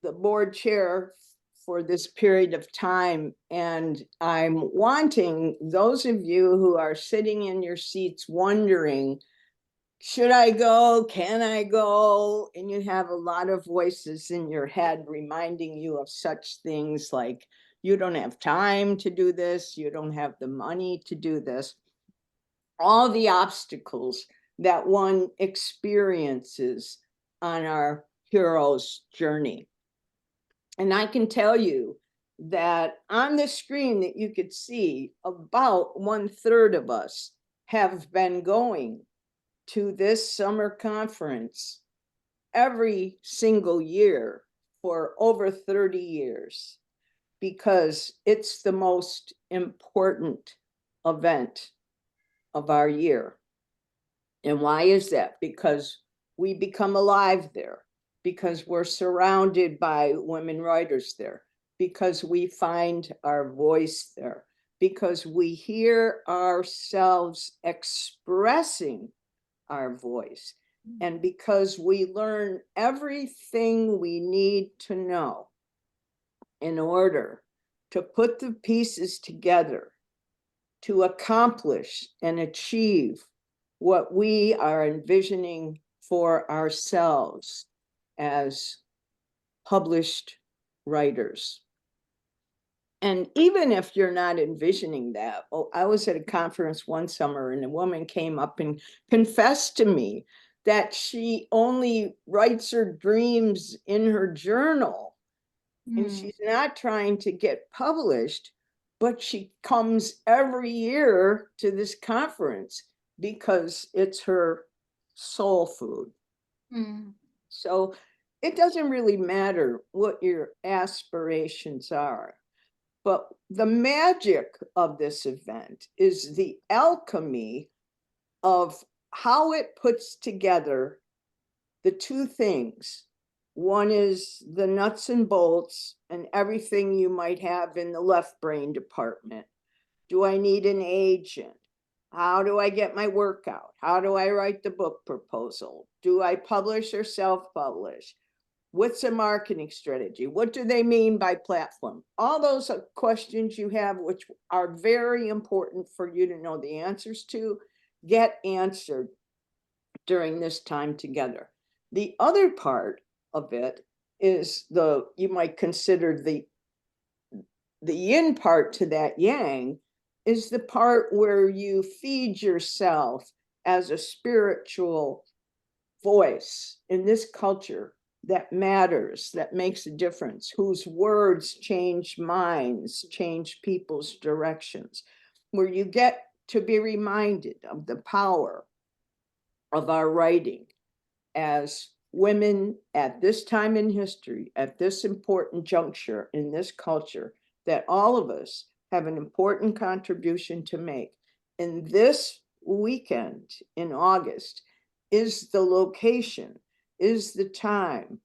the board chair for this period of time, and I'm wanting those of you who are sitting in your seats wondering, should I go? Can I go? And you have a lot of voices in your head reminding you of such things like, you don't have time to do this, you don't have the money to do this. All the obstacles that one experiences on our hero's journey. And I can tell you that on the screen that you could see, about 1/3 of us have been going to this summer conference every single year for over 30 years, because it's the most important event of our year. And why is that? Because we become alive there, because we're surrounded by women writers there, because we find our voice there, because we hear ourselves expressing our voice, and because we learn everything we need to know in order to put the pieces together to accomplish and achieve what we are envisioning for ourselves as published writers. And even if you're not envisioning that, I was at a conference one summer and a woman came up and confessed to me that she only writes her dreams in her journal. And she's not trying to get published, but she comes every year to this conference because it's her soul food. So it doesn't really matter what your aspirations are, but the magic of this event is the alchemy of how it puts together the two things. One is the nuts and bolts and everything you might have in the left brain department. Do I need an agent? How do I get my work out? How do I write the book proposal? Do I publish or self-publish? What's a marketing strategy? What do they mean by platform? All those questions you have, which are very important for you to know the answers to, get answered during this time together. The other part of it is you might consider the yin part to that yang, is the part where you feed yourself as a spiritual voice in this culture that matters, that makes a difference, whose words change minds, change people's directions, where you get to be reminded of the power of our writing as women at this time in history, at this important juncture in this culture, that all of us have an important contribution to make. And this weekend in August is the location, is the time,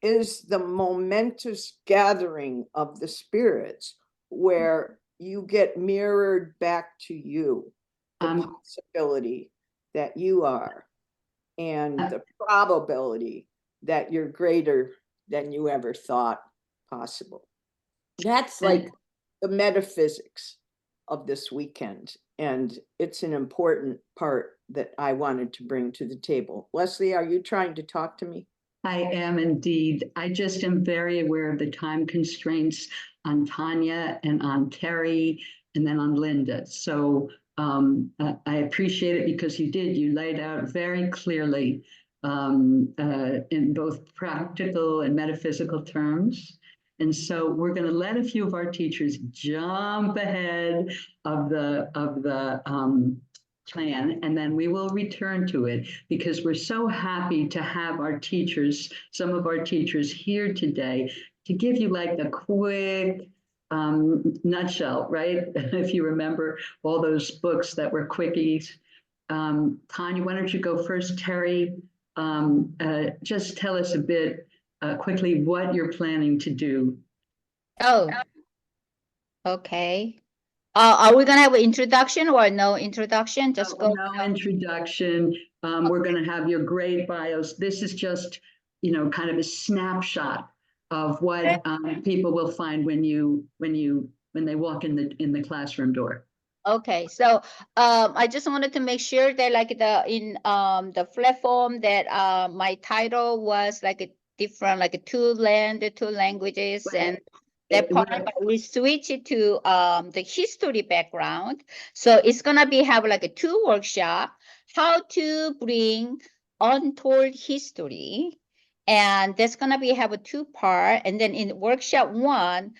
is the momentous gathering of the spirits where you get mirrored back to you the possibility that you are and the probability that you're greater than you ever thought possible. That's like the metaphysics of this weekend, and it's an important part that I wanted to bring to the table. Leslie, are you trying to talk to me? I am indeed. I just am very aware of the time constraints on Tanya and on Terry and then on Linda. So I appreciate it because you laid out very clearly in both practical and metaphysical terms. And so we're going to let a few of our teachers jump ahead of the plan, and then we will return to it because we're so happy to have our teachers, some of our teachers here today to give you like a quick nutshell, right? If you remember all those books that were quickies. Tanya, why don't you go first? Terry, just tell us a bit quickly what you're planning to do. Oh, okay. Are we gonna have an introduction or no introduction? Just go. No introduction. We're gonna have your great bios. This is just, kind of a snapshot of what people will find when they walk in the classroom door. Okay, so I just wanted to make sure that like the platform that my title was like a different, like a two languages, and that part, but we switch it to the history background. So it's gonna be have like a two workshop, how to bring untold history, and that's gonna be have a two part, and then in workshop one,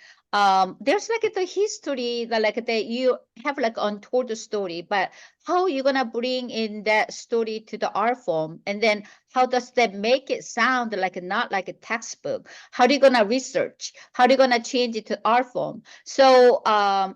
there's like the history that like that you have like untold story, but how you gonna bring in that story to the art form, and then how does that make it sound like not like a textbook? How do you gonna research? How do you gonna change it to art form? So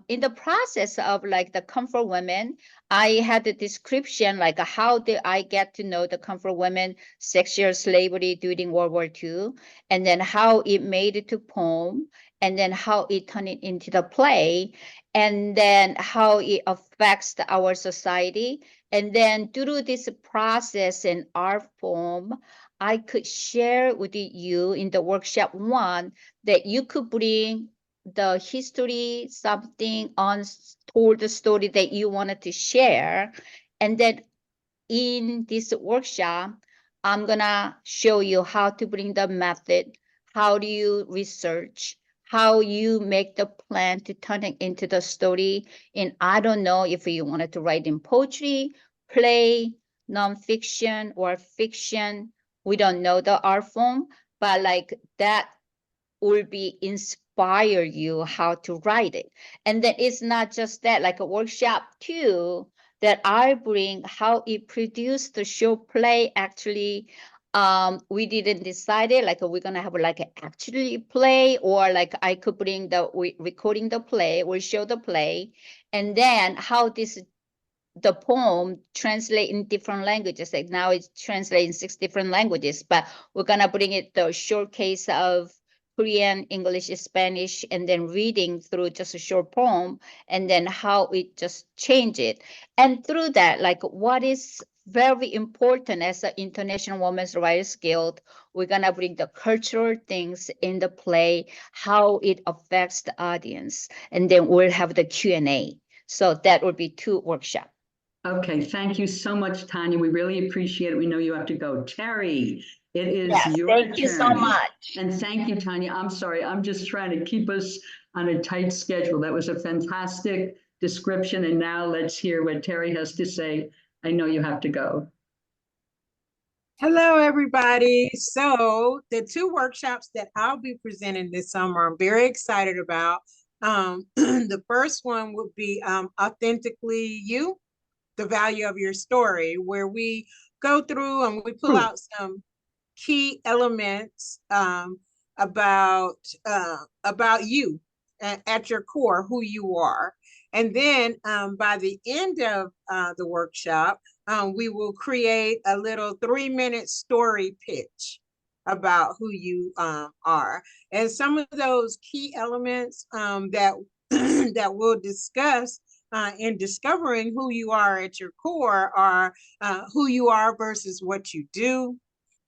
in the process of like the comfort women, I had the description like how did I get to know the comfort women, sexual slavery during World War II, and then how it made it to poem, and then how it turned it into the play, and then how it affects our society. And then through this process and art form, I could share with you in the workshop one that you could bring the history, something on told the story that you wanted to share. And then in this workshop, I'm gonna show you how to bring the method, how do you research, how you make the plan to turn it into the story. And I don't know if you wanted to write in poetry, play, nonfiction, or fiction. We don't know the art form, but like that will be inspire you how to write it. And then it's not just that, like a workshop too, that I bring how it produced the show play. Actually, we didn't decide it, like we're gonna have like actually play, or like I could bring the recording the play, we'll show the play, and then how this the poem translate in different languages. Like now it's translated in 6 different languages, but we're gonna bring it the showcase of Korean, English, Spanish, and then reading through just a short poem, and then how it just change it. And through that, like what is very important as an International Women's Writers Guild, we're gonna bring the cultural things in the play, how it affects the audience, and then we'll have the Q&A. So that would be 2 workshops. Okay, thank you so much, Tanya. We really appreciate it. We know you have to go. Terry, it is your turn. Thank you so much. And thank you, Tanya. I'm sorry, I'm just trying to keep us on a tight schedule. That was a fantastic description. And now let's hear what Terry has to say. I know you have to go. Hello, everybody. So the 2 workshops that I'll be presenting this summer, I'm very excited about. The first one would be Authentically You, the value of your story, where we go through and we pull out some key elements about you at your core, who you are. And then by the end of the workshop, we will create a little 3-minute story pitch about who you are. And some of those key elements that that we'll discuss in discovering who you are at your core are who you are versus what you do.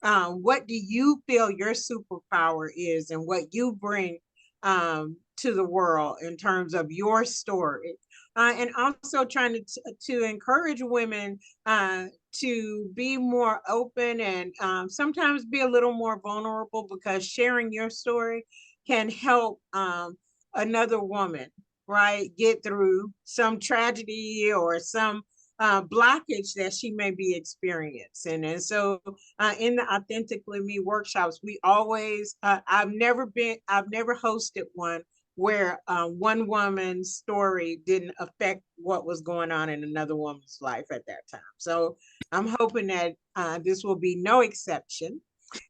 What do you feel your superpower is, and what you bring to the world in terms of your story? And also trying to encourage women to be more open and sometimes be a little more vulnerable, because sharing your story can help another woman, right, get through some tragedy or some blockage that she may be experiencing. And so in the Authentically Me workshops, we always, I've never hosted one where one woman's story didn't affect what was going on in another woman's life at that time. So I'm hoping that this will be no exception.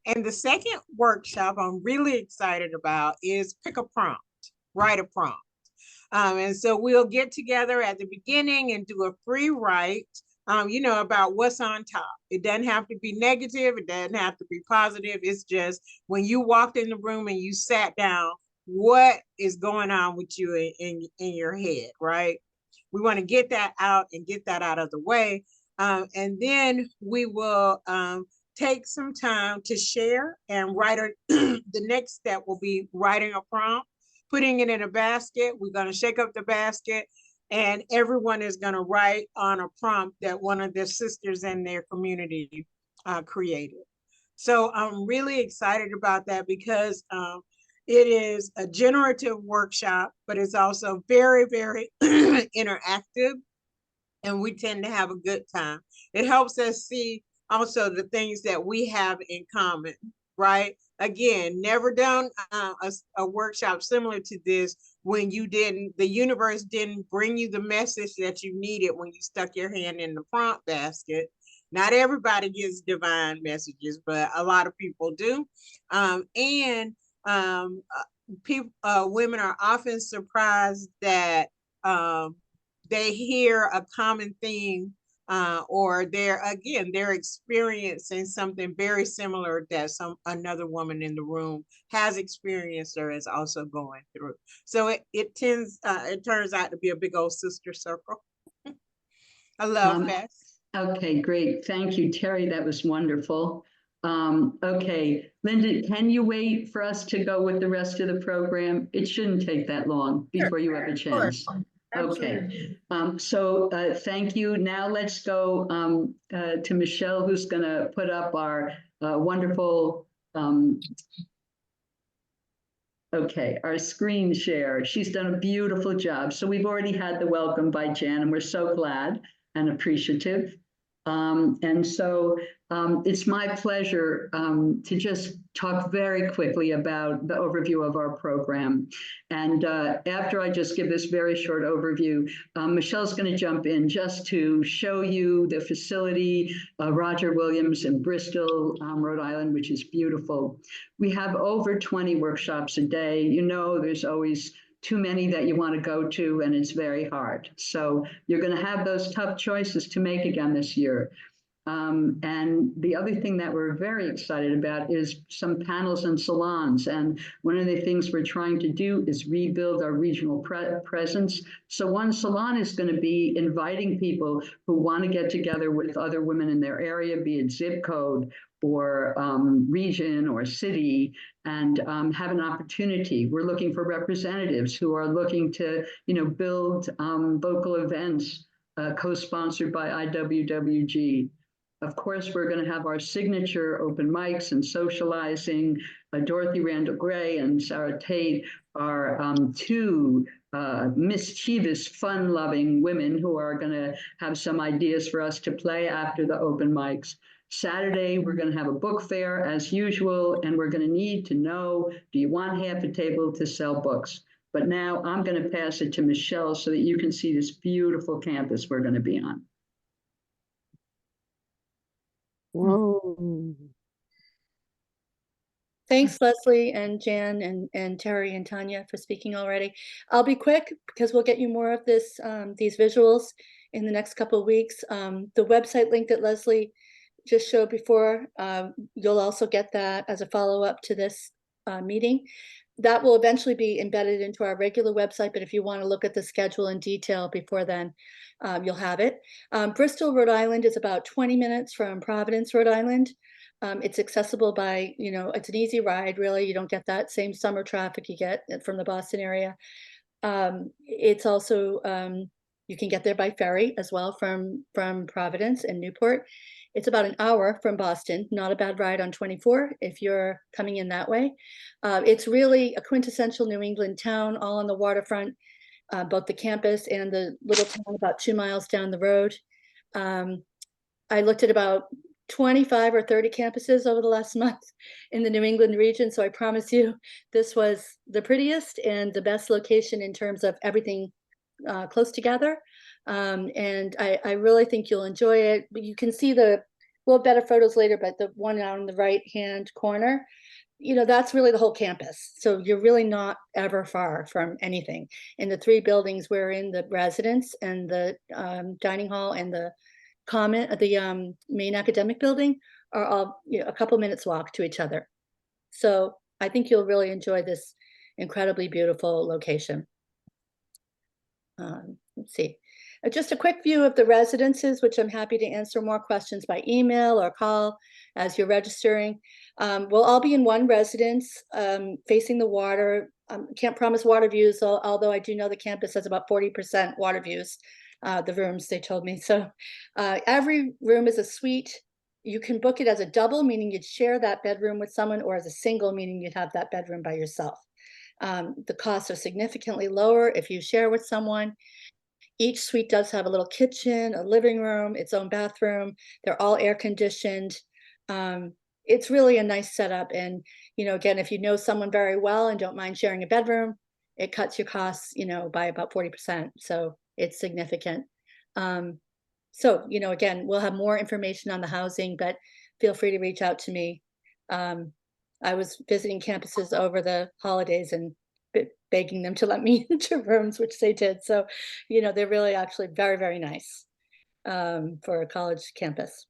And the second workshop I'm really excited about is pick a prompt, write a prompt. And so we'll get together at the beginning and do a free write, about what's on top. It doesn't have to be negative. It doesn't have to be positive. It's just when you walked in the room and you sat down, what is going on with you in your head, right? We want to get that out and get that out of the way. And then we will take some time to share and write the next step will be writing a prompt, putting it in a basket. We're going to shake up the basket, and everyone is going to write on a prompt that one of their sisters in their community created. So I'm really excited about that because it is a generative workshop, but it's also very, very interactive, and we tend to have a good time. It helps us see also the things that we have in common, right? Again, never done a workshop similar to this when the universe didn't bring you the message that you needed when you stuck your hand in the prompt basket. Not everybody gets divine messages, but a lot of people do. Women are often surprised that they hear a common theme, or they're experiencing something very similar that another woman in the room has experienced or is also going through. So it turns out to be a big old sister circle. I love Fest. Okay, great. Thank you, Terry. That was wonderful. Okay, Linda, can you wait for us to go with the rest of the program? It shouldn't take that long before you have a chance. Okay, thank you. Now let's go to Michelle, who's going to put up our wonderful, our screen share. She's done a beautiful job. So we've already had the welcome by Jan, and we're so glad and appreciative. It's my pleasure to just talk very quickly about the overview of our program. And after I just give this very short overview, Michelle's going to jump in just to show you the facility, Roger Williams in Bristol, Rhode Island, which is beautiful. We have over 20 workshops a day. You know, there's always too many that you want to go to, and it's very hard. So you're going to have those tough choices to make again this year. And the other thing that we're very excited about is some panels and salons. And one of the things we're trying to do is rebuild our regional presence. So one salon is going to be inviting people who want to get together with other women in their area, be it zip code or region or city, and have an opportunity. We're looking for representatives who are looking to, build local events co-sponsored by IWWG. Of course, we're going to have our signature open mics and socializing. Dorothy Randall Gray and Sarah Tate are two mischievous, fun-loving women who are going to have some ideas for us to play after the open mics. Saturday, we're going to have a book fair as usual, and we're going to need to know, do you want half a table to sell books? But now I'm going to pass it to Michelle so that you can see this beautiful campus we're going to be on. Whoa. Thanks, Leslie and Jan and Terry and Tanya for speaking already. I'll be quick because we'll get you more of this, these visuals in the next couple of weeks. The website link that Leslie just showed before, you'll also get that as a follow-up to this meeting. That will eventually be embedded into our regular website, but if you want to look at the schedule in detail before then, you'll have it. Bristol, Rhode Island is about 20 minutes from Providence, Rhode Island. It's accessible by, it's an easy ride, really. You don't get that same summer traffic you get from the Boston area. It's also, you can get there by ferry as well from Providence and Newport. It's about an hour from Boston, not a bad ride on 24 if you're coming in that way. It's really a quintessential New England town, all on the waterfront, both the campus and the little town about 2 miles down the road. I looked at about 25 or 30 campuses over the last month in the New England region. So I promise you, this was the prettiest and the best location in terms of everything close together. And I really think you'll enjoy it. But you can see we'll have better photos later, but the one out in the right-hand corner, that's really the whole campus. So you're really not ever far from anything. In the 3 buildings, we're in the residence and the dining hall and the main academic building are all a couple minutes walk to each other. So I think you'll really enjoy this incredibly beautiful location. Let's see. Just a quick view of the residences, which I'm happy to answer more questions by email or call as you're registering. We'll all be in one residence facing the water. Can't promise water views, although I do know the campus has about 40% water views, the rooms they told me. So every room is a suite. You can book it as a double, meaning you'd share that bedroom with someone, or as a single, meaning you'd have that bedroom by yourself. The costs are significantly lower if you share with someone. Each suite does have a little kitchen, a living room, its own bathroom. They're all air conditioned. It's really a nice setup. And, you know, again, if you know someone very well and don't mind sharing a bedroom, it cuts your costs, you know, by about 40%. So it's significant. So, you know, again, we'll have more information on the housing, but feel free to reach out to me. I was visiting campuses over the holidays and begging them to let me into rooms, which they did. So, you know, they're really actually very, very nice for a college campus.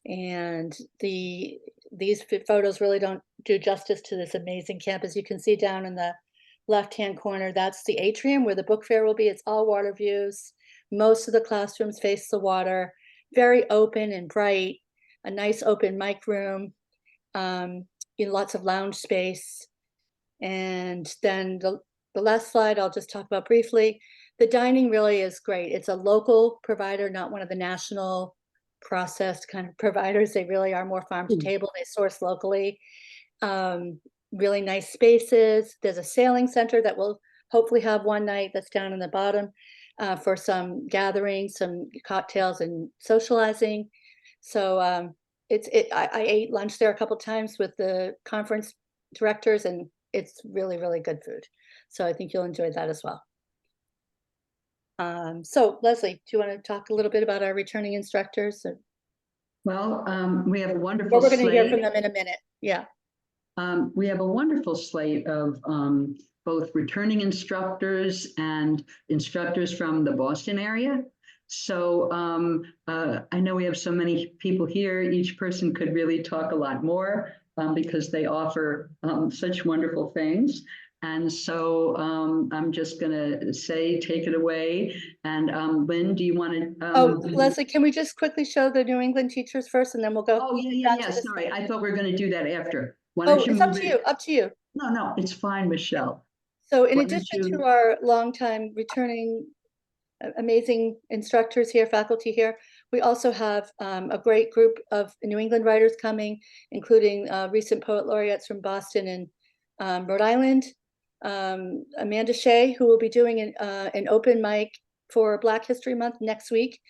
And these photos really don't do justice to this amazing campus. You can see down in the left-hand corner, that's the atrium where the book fair will be. It's all water views. Most of the classrooms face the water, very open and bright, a nice open mic room, you know, lots of lounge space. And then the last slide I'll just talk about briefly. The dining really is great. It's a local provider, not one of the national processed kind of providers. They really are more farm to table. They source locally. Really nice spaces. There's a sailing center that will hopefully have one night that's down in the bottom for some gatherings, some cocktails and socializing. So I ate lunch there a couple times with the conference directors, and it's really, really good food. So I think you'll enjoy that as well. So Leslie, do you want to talk a little bit about our returning instructors? Well, we have a wonderful Well, we're going to hear from slate. them in a minute. Yeah. We have a wonderful slate of both returning instructors and instructors from the Boston area. So I know we have so many people here. Each person could really talk a lot more because they offer such wonderful things. And so I'm just going to say, take it away. And Lynn, do you want to? Leslie, can we just quickly show the New England teachers first, and then we'll go? Oh, yeah. Sorry, I thought we were going to do that after. Why Oh, don't you it's up move to it? you, up to you. No, it's fine, Michelle. So in Why don't addition to you- our longtime returning amazing instructors here, faculty here, we also have a great group of New England writers coming, including recent poet laureates from Boston and Rhode Island. Amanda Shea, who will be doing an open mic for Black History Month next week,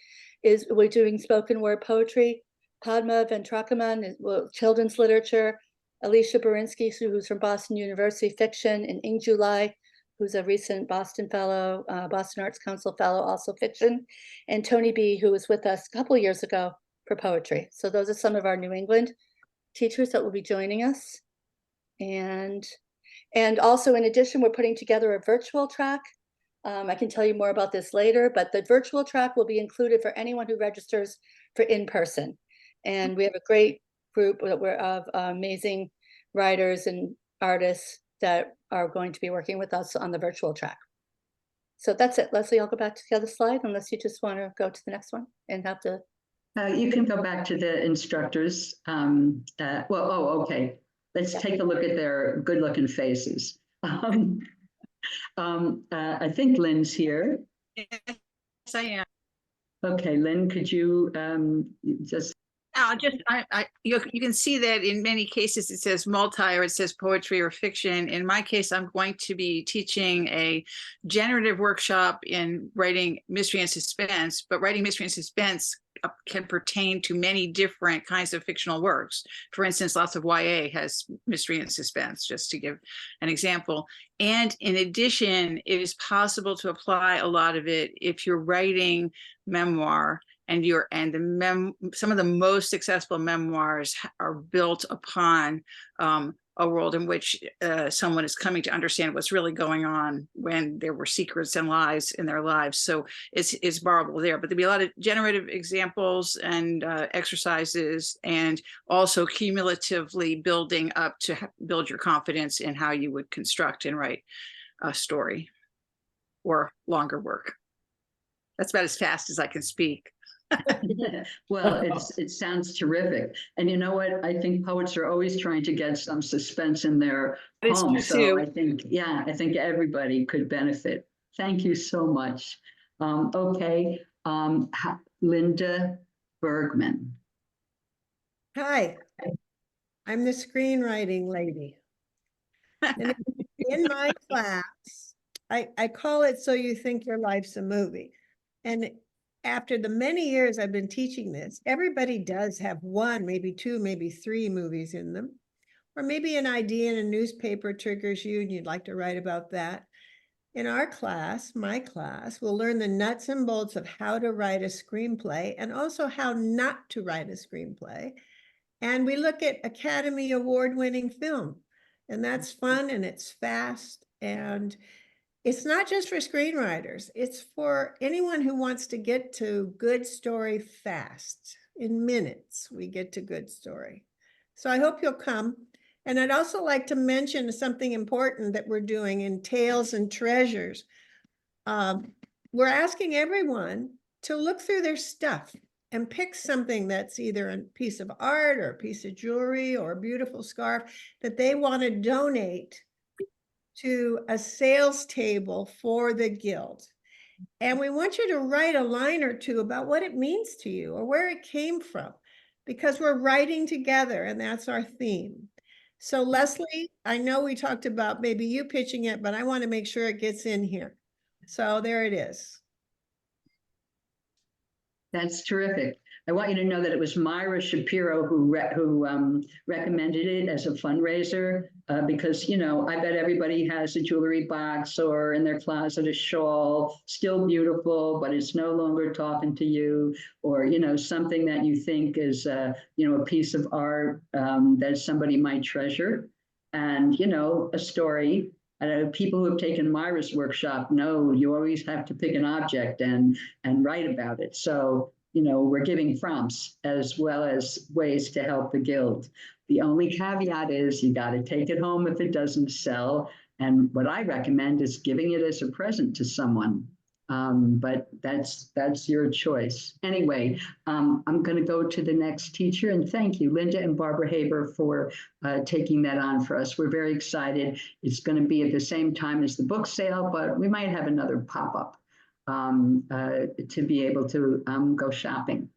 we're doing spoken word poetry. Padma Ventrakaman, children's literature. Alicia Berinsky, who's from Boston University, fiction, and Ing Ju Lai, who's a recent Boston Fellow, Boston Arts Council Fellow, also fiction, and Tony B, who was with us a couple of years ago for poetry. So those are some of our New England teachers that will be joining us. And also, in addition, we're putting together a virtual track. I can tell you more about this later, but the virtual track will be included for anyone who registers for in-person. And we have a great group of amazing writers and artists that are going to be working with us on the virtual track. So that's it. Leslie, I'll go back to the other slide unless you just want to go to the next one and have to. You can go back to the instructors. Okay. Let's take a look at their good-looking faces. I think Lynn's here. Yes, I am. Okay, Lynn, could you just? You can see that in many cases it says multi or it says poetry or fiction. In my case, I'm going to be teaching a generative workshop in writing mystery and suspense, but writing mystery and suspense can pertain to many different kinds of fictional works. For instance, lots of YA has mystery and suspense, just to give an example. And in addition, it is possible to apply a lot of it if you're writing memoir, and some of the most successful memoirs are built upon a world in which someone is coming to understand what's really going on when there were secrets and lies in their lives. So it's borrowable there, but there'll be a lot of generative examples and exercises, and also cumulatively building up to build your confidence in how you would construct and write a story or longer work. That's about as fast as I can speak. Well, it sounds terrific. And you know what? I think poets are always trying to get some suspense in their It's true poems. So too. I think, yeah, I think everybody could benefit. Thank you so much. Okay, Linda Bergman. Hi, I'm the screenwriting lady. And in my class, I call it So You Think Your Life's a Movie. And after the many years I've been teaching this, everybody does have one, maybe two, maybe three movies in them. Or maybe an idea in a newspaper triggers you and you'd like to write about that. In our class, my class, we'll learn the nuts and bolts of how to write a screenplay and also how not to write a screenplay. And we look at Academy Award-winning film, and that's fun and it's fast. And it's not just for screenwriters, it's for anyone who wants to get to good story fast. In minutes, we get to good story. So I hope you'll come. And I'd also like to mention something important that we're doing in Tales and Treasures. We're asking everyone to look through their stuff and pick something that's either a piece of art or a piece of jewelry or a beautiful scarf that they want to donate to a sales table for the Guild. And we want you to write a line or two about what it means to you or where it came from, because we're writing together and that's our theme. So Leslie, I know we talked about maybe you pitching it, but I want to make sure it gets in here. So there it is. That's terrific. I want you to know that it was Myra Shapiro who recommended it as a fundraiser because, you know, I bet everybody has a jewelry box or in their closet a shawl, still beautiful, but it's no longer talking to you, or, you know, something that you think is, you know, a piece of art that somebody might treasure. And, you know, a story. People who have taken Myra's workshop know you always have to pick an object and write about it. So, you know, we're giving prompts as well as ways to help the Guild. The only caveat is you got to take it home if it doesn't sell. And what I recommend is giving it as a present to someone. But that's your choice. Anyway, I'm going to go to the next teacher, and thank you, Linda and Barbara Haber, for taking that on for us. We're very excited. It's going to be at the same time as the book sale, but we might have another pop-up to be able to go shopping.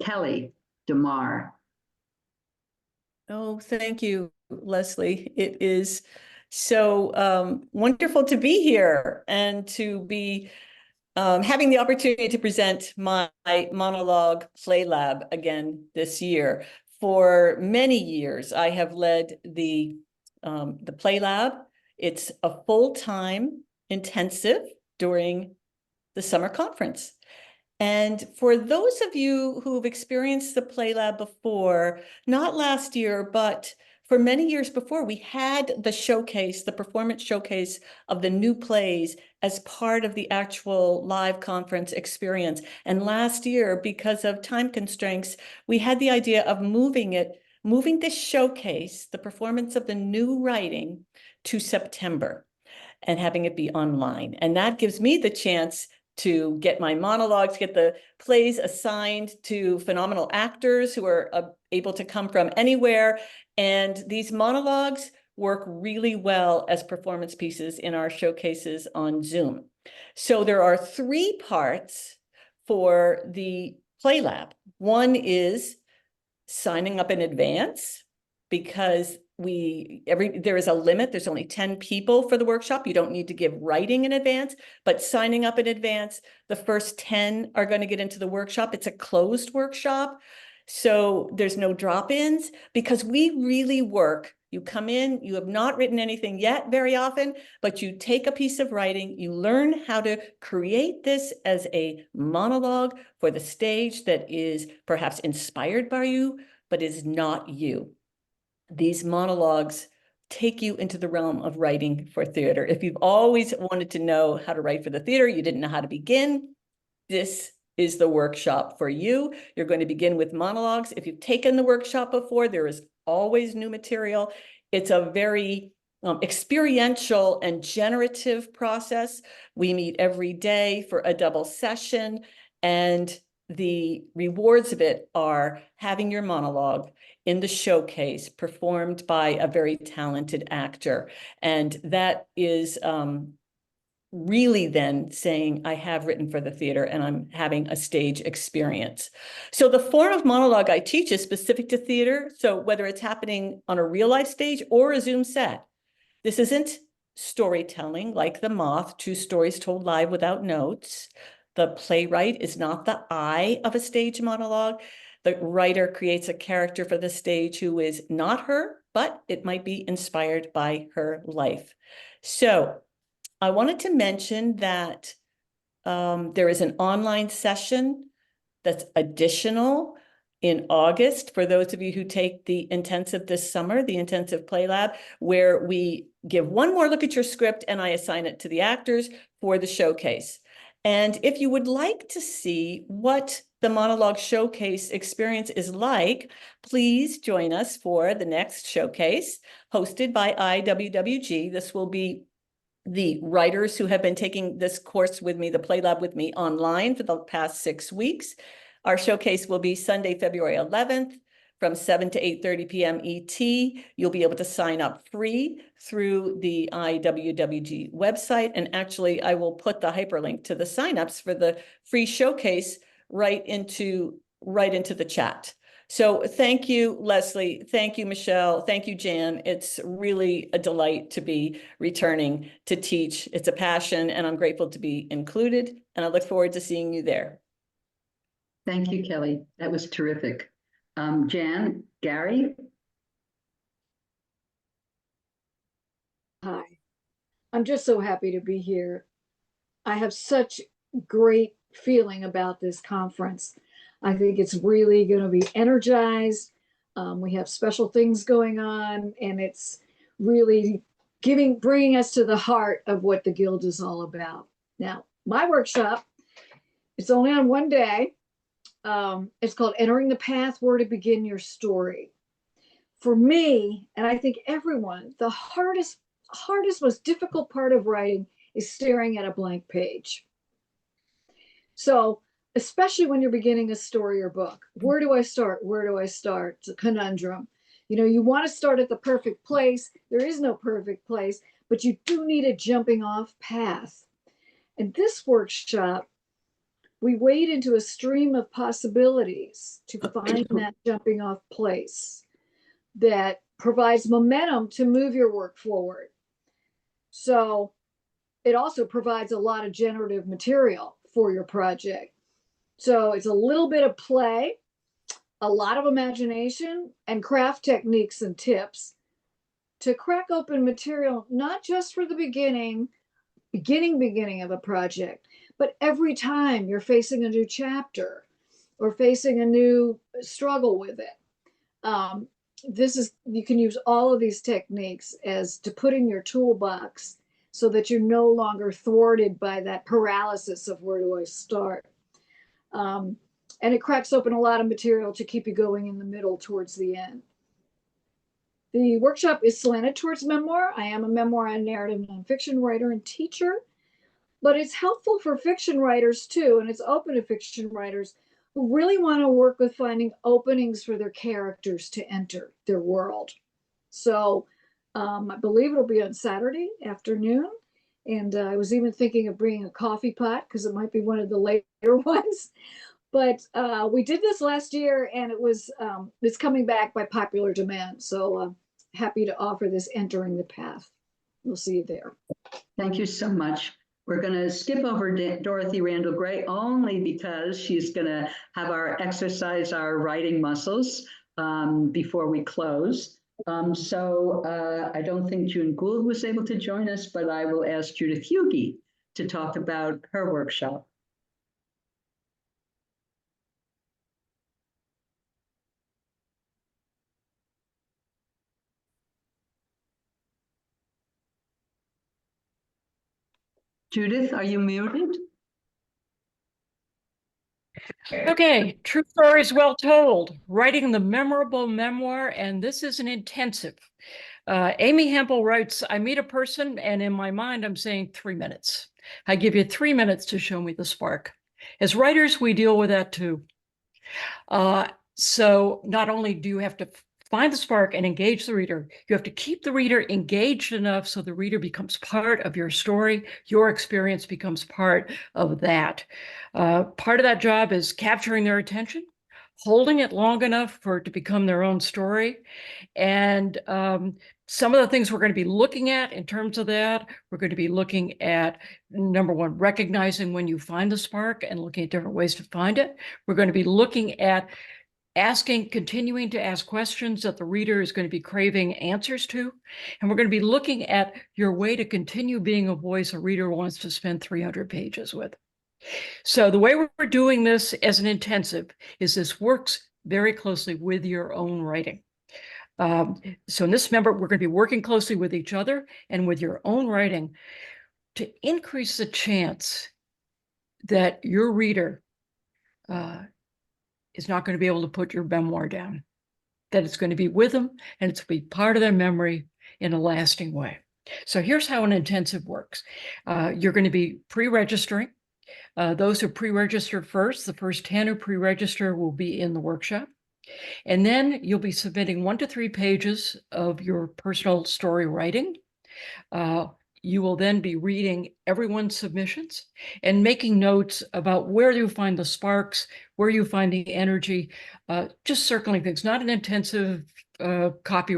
Kelly DeMar. Oh, thank you, Leslie. It is so wonderful to be here and to be having the opportunity to present my monologue Play Lab again this year. For many years, I have led the Play Lab. It's a full-time intensive during the summer conference. And for those of you who've experienced the Play Lab before, not last year, but for many years before, we had the showcase, the performance showcase of the new plays as part of the actual live conference experience. And last year, because of time constraints, we had the idea of moving this showcase, the performance of the new writing, to September and having it be online. And that gives me the chance to get my monologues, get the plays assigned to phenomenal actors who are able to come from anywhere. And these monologues work really well as performance pieces in our showcases on Zoom. So there are 3 parts for the Play Lab. One is signing up in advance, because there is a limit. There's only 10 people for the workshop. You don't need to give writing in advance, but signing up in advance, the first 10 are going to get into the workshop. It's a closed workshop, so there's no drop-ins, because we really work. You come in, you have not written anything yet very often, but you take a piece of writing, you learn how to create this as a monologue for the stage that is perhaps inspired by you, but is not you. These monologues take you into the realm of writing for theater. If you've always wanted to know how to write for the theater, you didn't know how to begin, this is the workshop for you. You're going to begin with monologues. If you've taken the workshop before, there is always new material. It's a very experiential and generative process. We meet every day for a double session, and the rewards of it are having your monologue in the showcase performed by a very talented actor. And that is really then saying, I have written for the theater and I'm having a stage experience. So the form of monologue I teach is specific to theater. So whether it's happening on a real life stage or a Zoom set, this isn't storytelling like The Moth, 2 stories told live without notes. The playwright is not the I of a stage monologue. The writer creates a character for the stage who is not her, but it might be inspired by her life. So I wanted to mention that there is an online session that's additional in August for those of you who take the intensive this summer, the intensive play lab, where we give one more look at your script and I assign it to the actors for the showcase. And if you would like to see what the monologue showcase experience is like, please join us for the next showcase hosted by IWWG. This will be the writers who have been taking this course with me, the Play Lab with me online for the past 6 weeks. Our showcase will be Sunday, February 11th from 7 to 8:30 p.m. ET. You'll be able to sign up free through the IWWG website. And actually, I will put the hyperlink to the signups for the free showcase right into the chat. So thank you, Leslie. Thank you, Michelle. Thank you, Jan. It's really a delight to be returning to teach. It's a passion, and I'm grateful to be included, and I look forward to seeing you there. Thank you, Kelly. That was terrific. Jan, Gary? Hi, I'm just so happy to be here. I have such great feeling about this conference. I think it's really going to be energized. We have special things going on, and it's really bringing us to the heart of what the Guild is all about. Now, my workshop, it's only on one day. It's called Entering the Path, Where to Begin Your Story. For me, and I think everyone, the hardest, most difficult part of writing is staring at a blank page. So, especially when you're beginning a story or book, where do I start? Where do I start? It's a conundrum. You know, you want to start at the perfect place. There is no perfect place, but you do need a jumping off path. And this workshop, we wade into a stream of possibilities to find that jumping off place that provides momentum to move your work forward. So it also provides a lot of generative material for your project. So it's a little bit of play, a lot of imagination, and craft techniques and tips to crack open material, not just for the beginning of a project, but every time you're facing a new chapter or facing a new struggle with it. You can use all of these techniques as to put in your toolbox so that you're no longer thwarted by that paralysis of where do I start. And it cracks open a lot of material to keep you going in the middle towards the end. The workshop is slanted towards memoir. I am a memoir and narrative nonfiction writer and teacher, but it's helpful for fiction writers too, and it's open to fiction writers who really want to work with finding openings for their characters to enter their world. So I believe it'll be on Saturday afternoon. And I was even thinking of bringing a coffee pot because it might be one of the later ones. But we did this last year, and it's coming back by popular demand. So happy to offer this Entering the Path. We'll see you there. Thank you so much. We're going to skip over Dorothy Randall Gray only because she's going to have exercise our writing muscles before we close. I don't think June Gould was able to join us, but I will ask Judith Hugie to talk about her workshop. Judith, are you muted? Okay, true stories well told, writing the memorable memoir, and this is an intensive. Amy Hempel writes, I meet a person and in my mind, I'm saying 3 minutes. I give you 3 minutes to show me the spark. As writers, we deal with that too. So not only do you have to find the spark and engage the reader, you have to keep the reader engaged enough so the reader becomes part of your story. Your experience becomes part of that. Part of that job is capturing their attention, holding it long enough for it to become their own story. And some of the things we're going to be looking at in terms of that, we're going to be looking at, number one, recognizing when you find the spark and looking at different ways to find it. We're going to be looking at continuing to ask questions that the reader is going to be craving answers to. And we're going to be looking at your way to continue being a voice a reader wants to spend 300 pages with. So the way we're doing this as an intensive is this works very closely with your own writing. So in this we're going to be working closely with each other and with your own writing to increase the chance that your reader is not going to be able to put your memoir down, that it's going to be with them and it's going to be part of their memory in a lasting way. So here's how an intensive works. You're going to be pre-registering. Those who pre-register first, the first 10 who pre-register will be in the workshop. And then you'll be submitting 1 to 3 pages of your personal story writing. You will then be reading everyone's submissions and making notes about where you find the sparks, where you find the energy, just circling things, not an intensive copy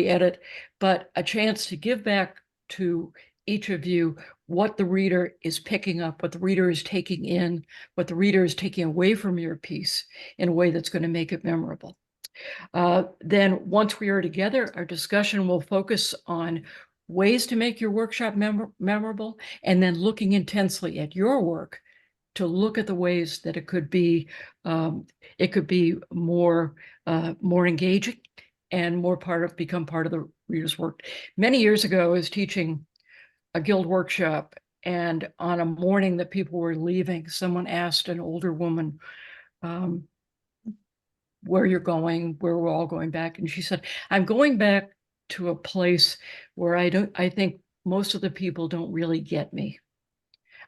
edit, but a chance to give back to each of you what the reader is picking up, what the reader is taking in, what the reader is taking away from your piece in a way that's going to make it memorable. Then once we are together, our discussion will focus on ways to make your workshop memorable, and then looking intensely at your work to look at the ways that it could be more engaging and become part of the reader's work. Many years ago, I was teaching a guild workshop, and on a morning that people were leaving, someone asked an older woman, where you're going, where we're all going back. And she said, I'm going back to a place where I think most of the people don't really get me.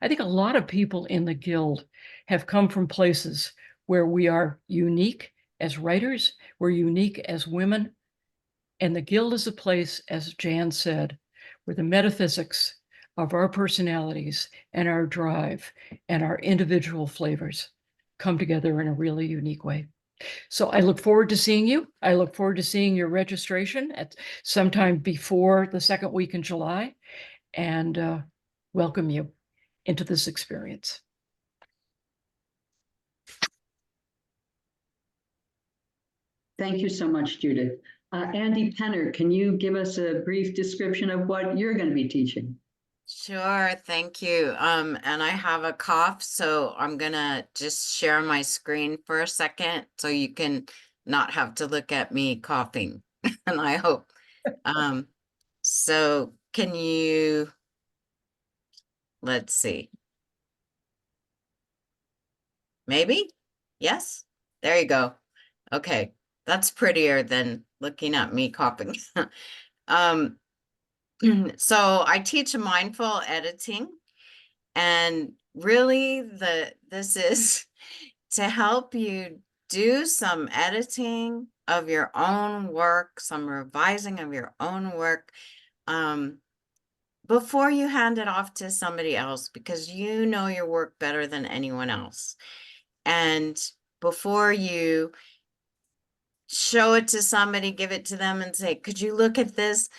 I think a lot of people in the guild have come from places where we are unique as writers, we're unique as women. And the guild is a place, as Jan said, where the metaphysics of our personalities and our drive and our individual flavors come together in a really unique way. So I look forward to seeing you. I look forward to seeing your registration at sometime before the second week in July, and welcome you into this experience. Thank you so much, Judith. Andy Penner, can you give us a brief description of what you're going to be teaching? Sure, thank you. And I have a cough, so I'm gonna just share my screen for a second so you can not have to look at me coughing. And I hope. So can you, let's see. Maybe? Yes? There you go. Okay, that's prettier than looking at me coughing. So I teach mindful editing, and really this is to help you do some editing of your own work, some revising of your own work, before you hand it off to somebody else, because you know your work better than anyone else. And before you show it to somebody, give it to them and say, could you look at this?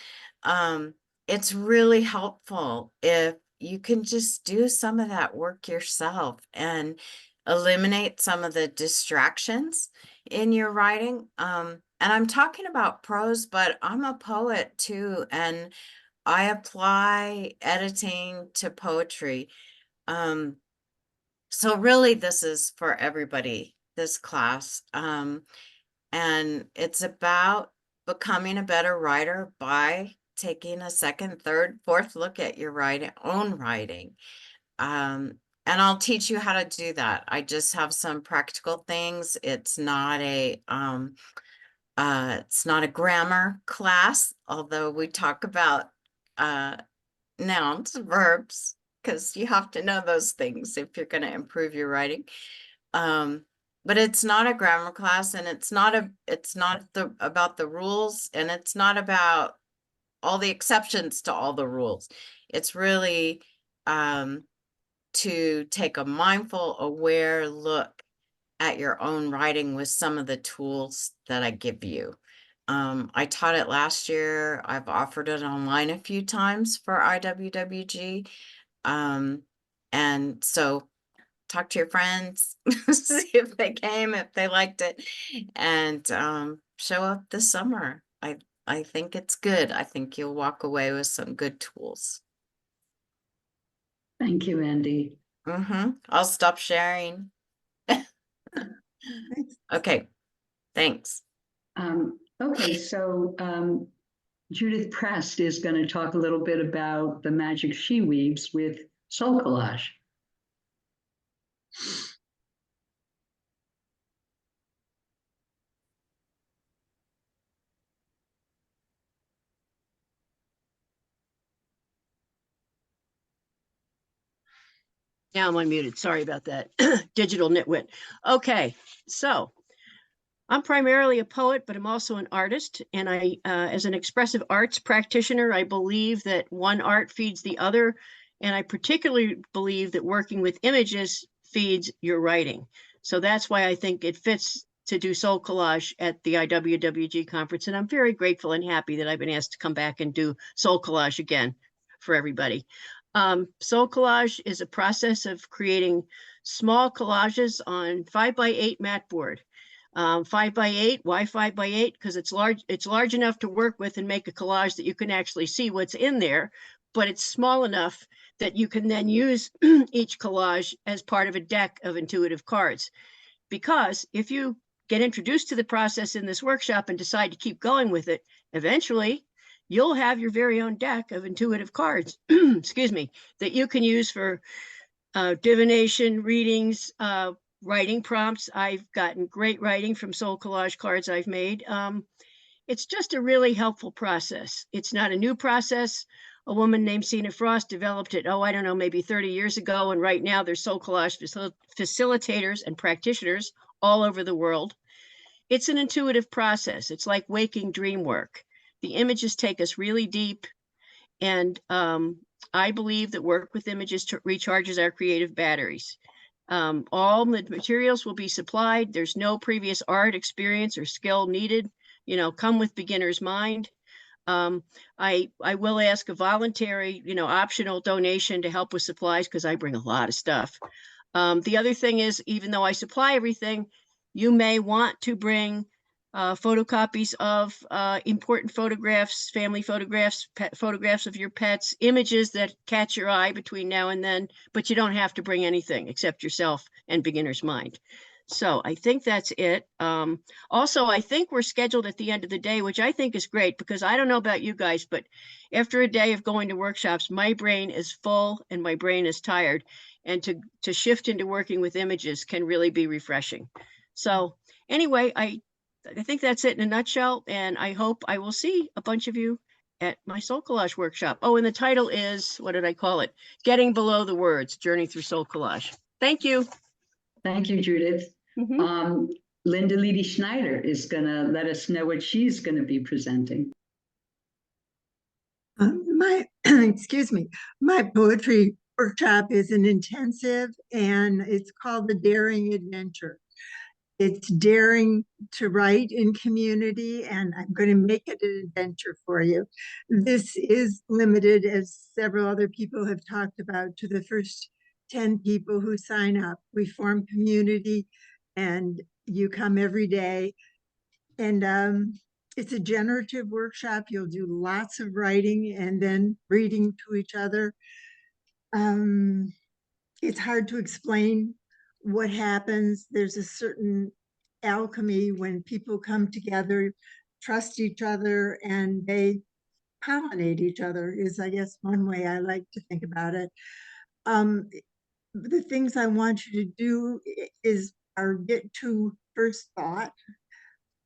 It's really helpful if you can just do some of that work yourself and eliminate some of the distractions in your writing. And I'm talking about prose, but I'm a poet too, and I apply editing to poetry. So really this is for everybody, this class. And it's about becoming a better writer by taking a second, third, fourth look at your own writing. And I'll teach you how to do that. I just have some practical things. It's not a It's not a grammar class, although we talk about nouns, verbs, because you have to know those things if you're going to improve your writing. But it's not a grammar class, and it's not about the rules, and it's not about all the exceptions to all the rules. It's really to take a mindful, aware look at your own writing with some of the tools that I give you. I taught it last year. I've offered it online a few times for IWWG. And so talk to your friends, see if they came, if they liked it, and show up this summer. I think it's good. I think you'll walk away with some good tools. Thank you, Andy. I'll stop sharing. Okay, thanks. Okay, so Judith Prest is going to talk a little bit about the magic she weaves with Soul Collage. Now I'm unmuted. Sorry about that. Digital nitwit. Okay, so I'm primarily a poet, but I'm also an artist. And I, as an expressive arts practitioner, I believe that one art feeds the other. And I particularly believe that working with images feeds your writing. So that's why I think it fits to do Soul Collage at the IWWG conference. And I'm very grateful and happy that I've been asked to come back and do Soul Collage again for everybody. Soul Collage is a process of creating small collages on 5x8 mat board. 5x8, why 5x8? Because it's large enough to work with and make a collage that you can actually see what's in there, but it's small enough that you can then use each collage as part of a deck of intuitive cards. Because if you get introduced to the process in this workshop and decide to keep going with it, eventually you'll have your very own deck of intuitive cards, excuse me, that you can use for divination, readings, writing prompts. I've gotten great writing from Soul Collage cards I've made. It's just a really helpful process. It's not a new process. A woman named Sina Frost developed it, I don't know, maybe 30 years ago. And right now there's Soul Collage facilitators and practitioners all over the world. It's an intuitive process. It's like waking dream work. The images take us really deep. And I believe that work with images recharges our creative batteries. All the materials will be supplied. There's no previous art experience or skill needed. Come with beginner's mind. I will ask a voluntary, optional donation to help with supplies because I bring a lot of stuff. The other thing is, even though I supply everything, you may want to bring photocopies of important photographs, family photographs, photographs of your pets, images that catch your eye between now and then, but you don't have to bring anything except yourself and beginner's mind. So I think that's it. Also, I think we're scheduled at the end of the day, which I think is great because I don't know about you guys, but after a day of going to workshops, my brain is full and my brain is tired. And to shift into working with images can really be refreshing. So anyway, I think that's it in a nutshell, and I hope I will see a bunch of you at my Soul Collage workshop. Oh, and the title is, what did I call it? Getting Below the Words, Journey Through Soul Collage. Thank you. Thank you, Judith. Linda Leedy Schneider is going to let us know what she's going to be presenting. Excuse me, my poetry workshop is an intensive and it's called the Daring Adventure. It's daring to write in community, and I'm going to make it an adventure for you. This is limited, as several other people have talked about, to the first 10 people who sign up. We form community and you come every day. And it's a generative workshop. You'll do lots of writing and then reading to each other. It's hard to explain what happens. There's a certain alchemy when people come together, trust each other, and they pollinate each other is, I guess, one way I like to think about it. The things I want you to do are get to first thought.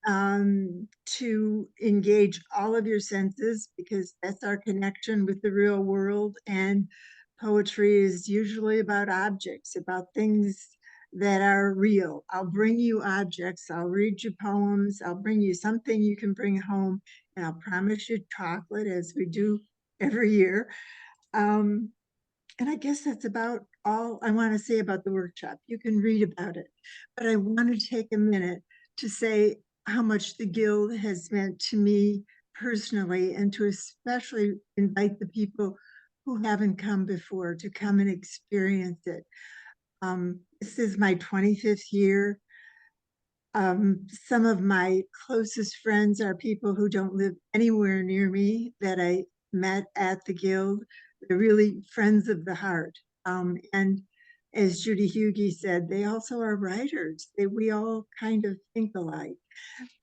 to engage all of your senses, because that's our connection with the real world. And poetry is usually about objects, about things that are real. I'll bring you objects, I'll read you poems, I'll bring you something you can bring home, and I'll promise you chocolate, as we do every year. And I guess that's about all I want to say about the workshop. You can read about it, but I want to take a minute to say how much the Guild has meant to me personally, and to especially invite the people who haven't come before to come and experience it. This is my 25th year. Some of my closest friends are people who don't live anywhere near me, that I met at the Guild. They're really friends of the heart. And as Judy Hughey said, they also are writers. We all kind of think alike.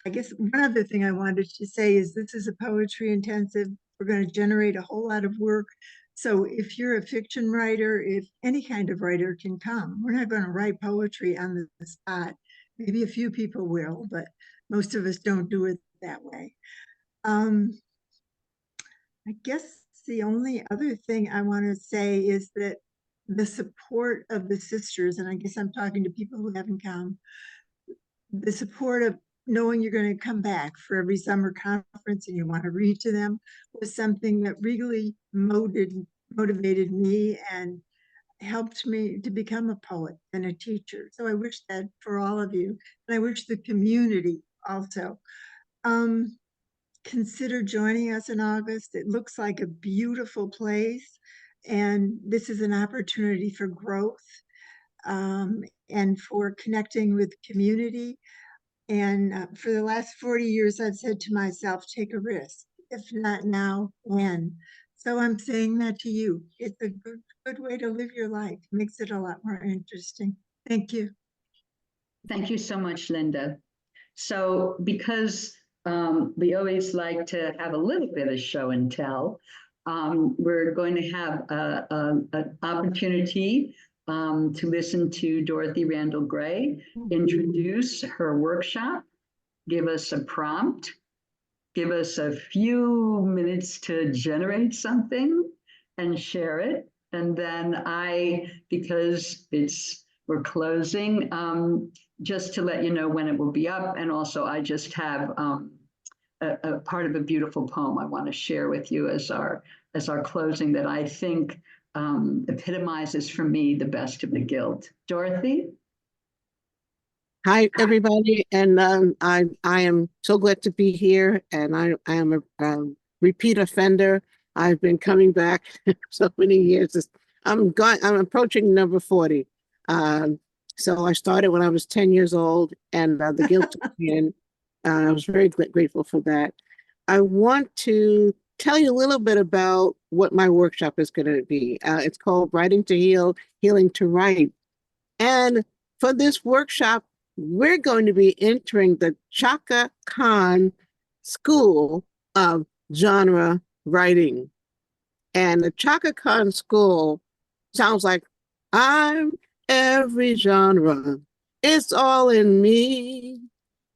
I guess one other thing I wanted to say is this is a poetry intensive. We're going to generate a whole lot of work. So if you're a fiction writer, if any kind of writer can come, we're not going to write poetry on the spot. Maybe a few people will, but most of us don't do it that way. I guess the only other thing I want to say is that the support of the sisters, and I guess I'm talking to people who haven't come, the support of knowing you're going to come back for every summer conference and you want to read to them, was something that really motivated me and helped me to become a poet and a teacher. So I wish that for all of you, and I wish the community also. Consider joining us in August. It looks like a beautiful place, and this is an opportunity for growth, and for connecting with community. And for the last 40 years, I've said to myself, take a risk. If not now, when? So I'm saying that to you. It's a good way to live your life. Makes it a lot more interesting. Thank you. Thank you so much, Linda. So because we always like to have a little bit of show and tell, we're going to have an opportunity to listen to Dorothy Randall Gray introduce her workshop, give us a prompt, give us a few minutes to generate something and share it. And then because we're closing, just to let you know when it will be up. And also I just have a part of a beautiful poem I want to share with you as our closing that I think epitomizes for me the best of the Guild. Dorothy? Hi, everybody, and I am so glad to be here, and I am a repeat offender. I've been coming back so many years. I'm approaching number 40. So I started when I was 10 years old, and the Guild took me in. I was very grateful for that. I want to tell you a little bit about what my workshop is going to be. It's called Writing to Heal, Healing to Write. And for this workshop, we're going to be entering the Chaka Khan School of Genre Writing. And the Chaka Khan School sounds like, I'm every genre, it's all in me.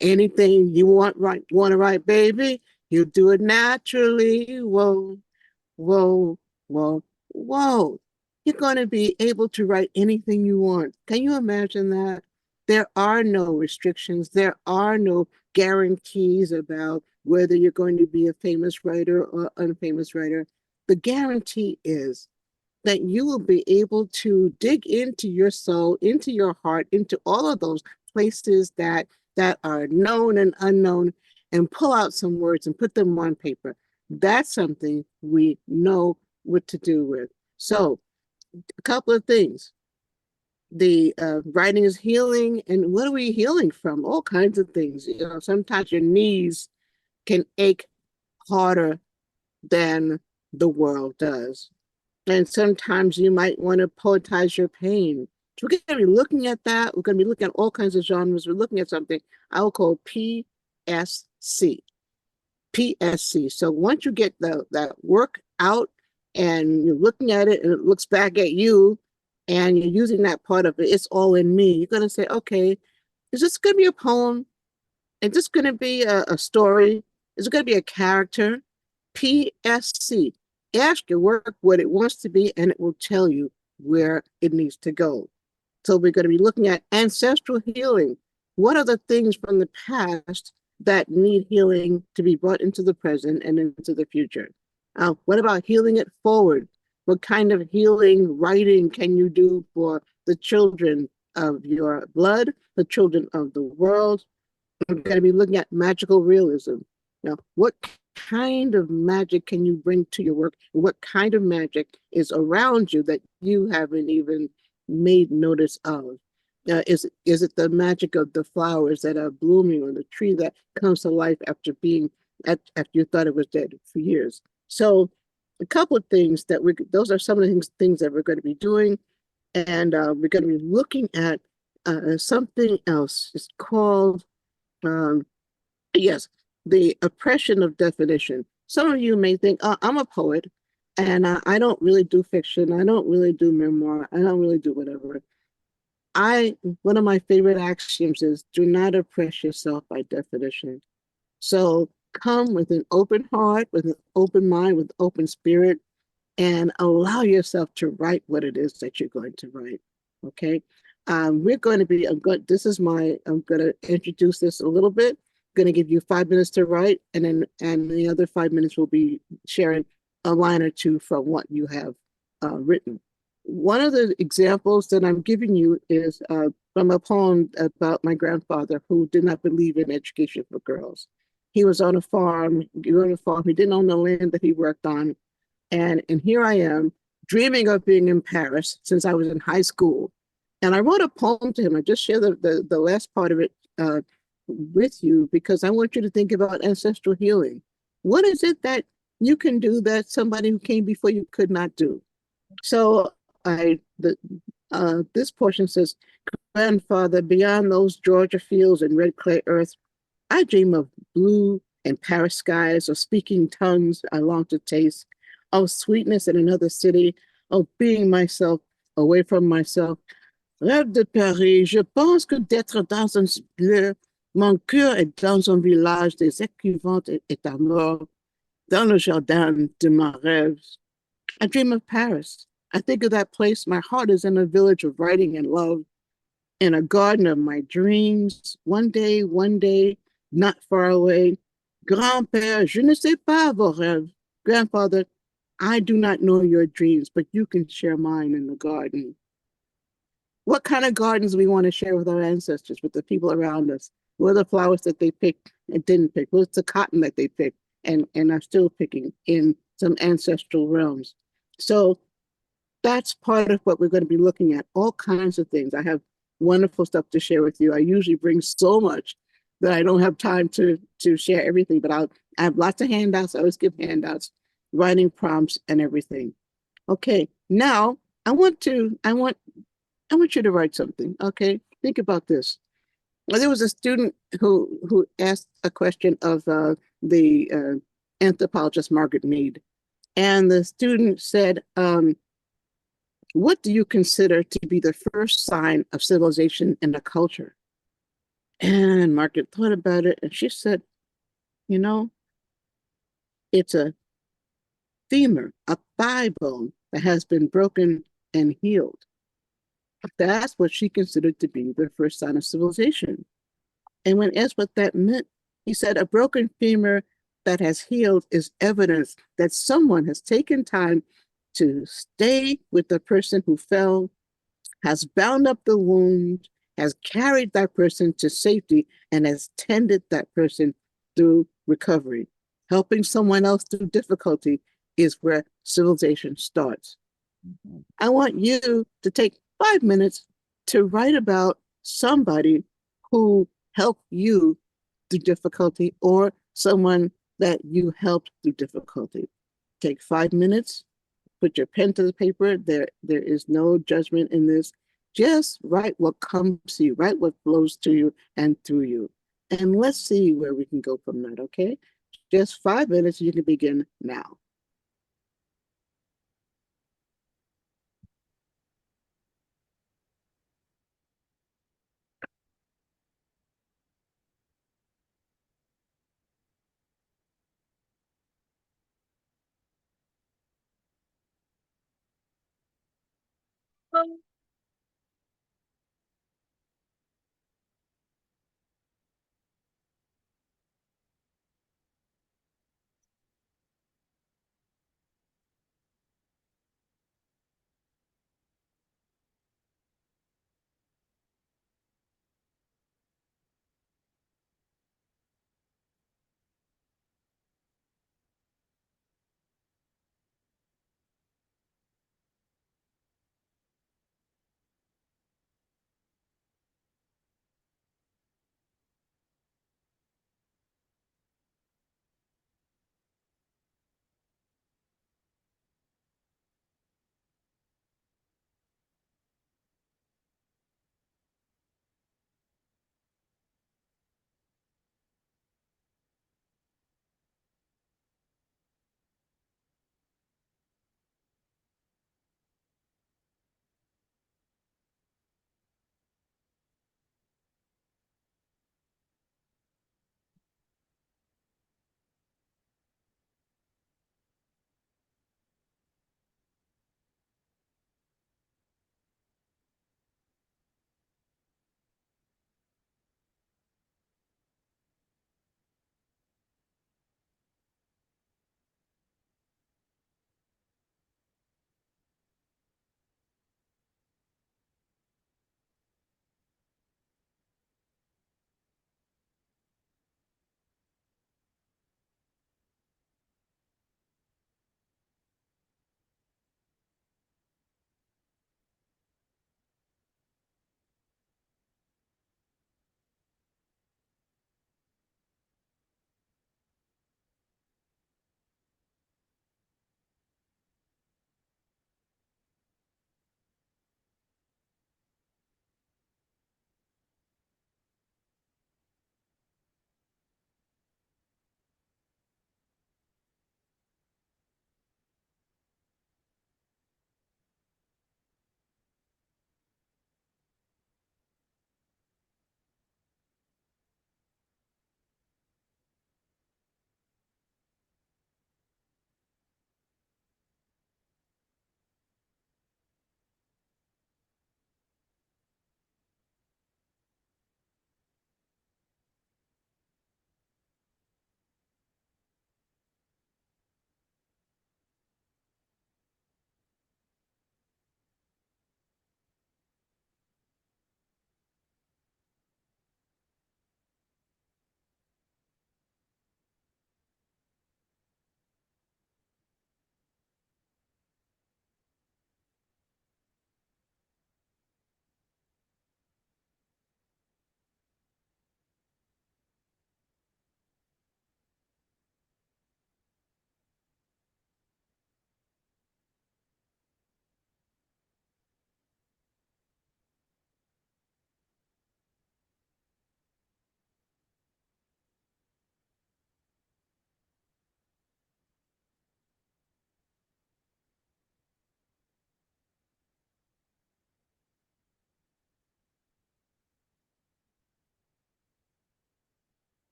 Anything you want to write, baby, you do it naturally. Whoa, whoa, whoa, whoa. You're going to be able to write anything you want. Can you imagine that? There are no restrictions. There are no guarantees about whether you're going to be a famous writer or unfamous writer. The guarantee is that you will be able to dig into your soul, into your heart, into all of those places that are known and unknown, and pull out some words and put them on paper. That's something we know what to do with. So a couple of things. The writing is healing, and what are we healing from? All kinds of things. You know, sometimes your knees can ache harder than the world does. And sometimes you might want to poetize your pain. So we're going to be looking at that. We're going to be looking at all kinds of genres. We're looking at something I will call PSC. PSC. So once you get that work out and you're looking at it and it looks back at you and you're using that part of it, it's all in me. You're going to say, okay, is this going to be a poem? is this going to be a story? Is it going to be a character? PSC. Ask your work what it wants to be, and it will tell you where it needs to go. So we're going to be looking at ancestral healing. What are the things from the past that need healing to be brought into the present and into the future? What about healing it forward? What kind of healing writing can you do for the children of your blood, the children of the world? We're going to be looking at magical realism. Now, what kind of magic can you bring to your work? What kind of magic is around you that you haven't even made notice of? Is it the magic of the flowers that are blooming, or the tree that comes to life after after you thought it was dead for years? So a couple of things those are some of the things that we're going to be doing. And we're going to be looking at something else. It's called, yes, the oppression of definition. Some of you may think, oh, I'm a poet and I don't really do fiction. I don't really do memoir. I don't really do whatever. One of my favorite axioms is do not oppress yourself by definition. So come with an open heart, with an open mind, with open spirit, and allow yourself to write what it is that you're going to write. Okay. We're going to be, I'm going to introduce this a little bit. I'm going to give you 5 minutes to write, and the other 5 minutes will be sharing a line or two from what you have written. One of the examples that I'm giving you is from a poem about my grandfather who did not believe in education for girls. He was on a farm, he didn't own the land that he worked on. And here I am dreaming of being in Paris since I was in high school. And I wrote a poem to him. I just share the last part of it with you because I want you to think about ancestral healing. What is it that you can do that somebody who came before you could not do? So this portion says, grandfather, beyond those Georgia fields and red clay earth, I dream of blue and Paris skies, of speaking tongues I long to taste, of sweetness in another city, of being myself, away from myself. Rêve de Paris, je pense que d'être dans un bleu, mon cœur est dans un village des écrivains et à mort, dans le jardin de mes rêves. I dream of Paris. I think of that place. My heart is in a village of writing and love, in a garden of my dreams. One day, not far away. Grand-père, je ne sais pas vos rêves. Grandfather, I do not know your dreams, but you can share mine in the garden. What kind of gardens we want to share with our ancestors, with the people around us? What are the flowers that they picked and didn't pick? What's the cotton that they picked and are still picking in some ancestral realms? So that's part of what we're going to be looking at, all kinds of things. I have wonderful stuff to share with you. I usually bring so much that I don't have time to share everything, but I have lots of handouts. I always give handouts, writing prompts and everything. Okay, now I want you to write something. Okay, think about this. Well, there was a student who asked a question of the anthropologist Margaret Mead, and the student said, what do you consider to be the first sign of civilization in a culture? And Margaret thought about it and she said, you know, it's a femur, a thigh bone that has been broken and healed. That's what she considered to be the first sign of civilization. And when asked what that meant, he said, a broken femur that has healed is evidence that someone has taken time to stay with the person who fell, has bound up the wound, has carried that person to safety, and has tended that person through recovery. Helping someone else through difficulty is where civilization starts. I want you to take 5 minutes to write about somebody who helped you through difficulty or someone that you helped through difficulty. Take 5 minutes, put your pen to the paper. There is no judgment in this. Just write what comes to you, write what flows to you and through you. And let's see where we can go from that, okay? Just 5 minutes, you can begin now.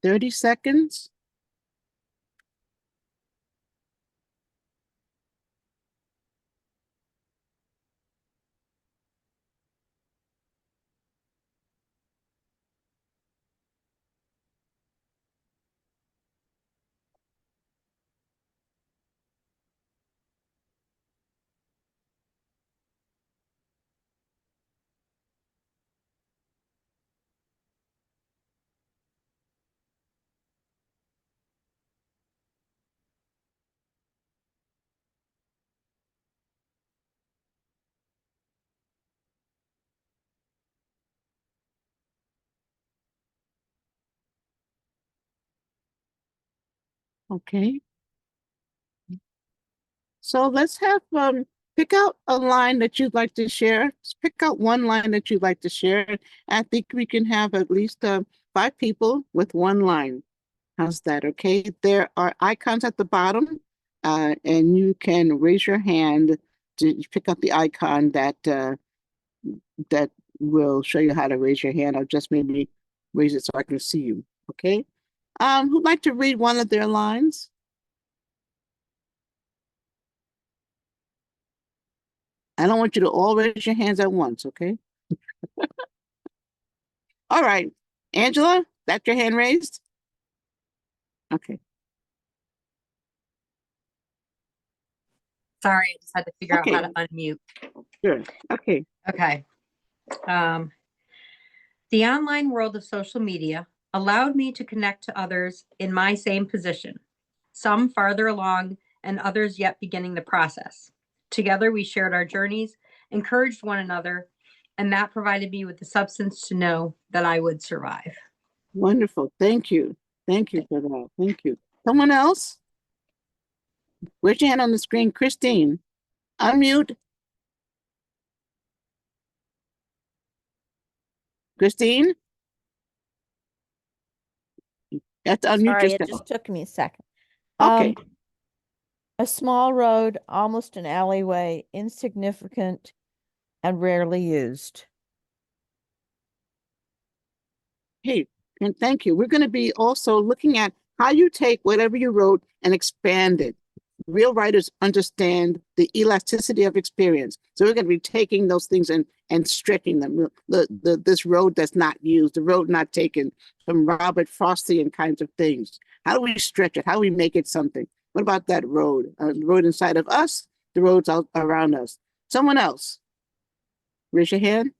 30 seconds. Okay. So let's have, pick out a line that you'd like to share. Just pick out one line that you'd like to share. I think we can have at least 5 people with one line. How's that? Okay. There are icons at the bottom, and you can raise your hand to pick up the icon that that will show you how to raise your hand. I'll just maybe raise it so I can see you. Okay. Who'd like to read one of their lines? I don't want you to all raise your hands at once, okay? All right. Angela, that's your hand raised? Okay. Sorry, I just had to figure out how Okay. to unmute. Sure. Okay. Okay. The online world of social media allowed me to connect to others in my same position, some farther along and others yet beginning the process. Together, we shared our journeys, encouraged one another, and that provided me with the substance to know that I would survive. Wonderful. Thank you. Thank you for that. Thank you. Someone else? Raise your hand on the screen. Christine, unmute. Christine? You have to unmute Sorry, it yourself. just took me a second. Okay. A small road, almost an alleyway, insignificant and rarely used. Hey, and thank you. We're going to be also looking at how you take whatever you wrote and expand it. Real writers understand the elasticity of experience. So we're going to be taking those things and stretching them. This road that's not used, the road not taken, from Robert Frostian kinds of things. How do we stretch it? How do we make it something? What about that road? The road inside of us, the roads out around us. Someone else. Raise your hand.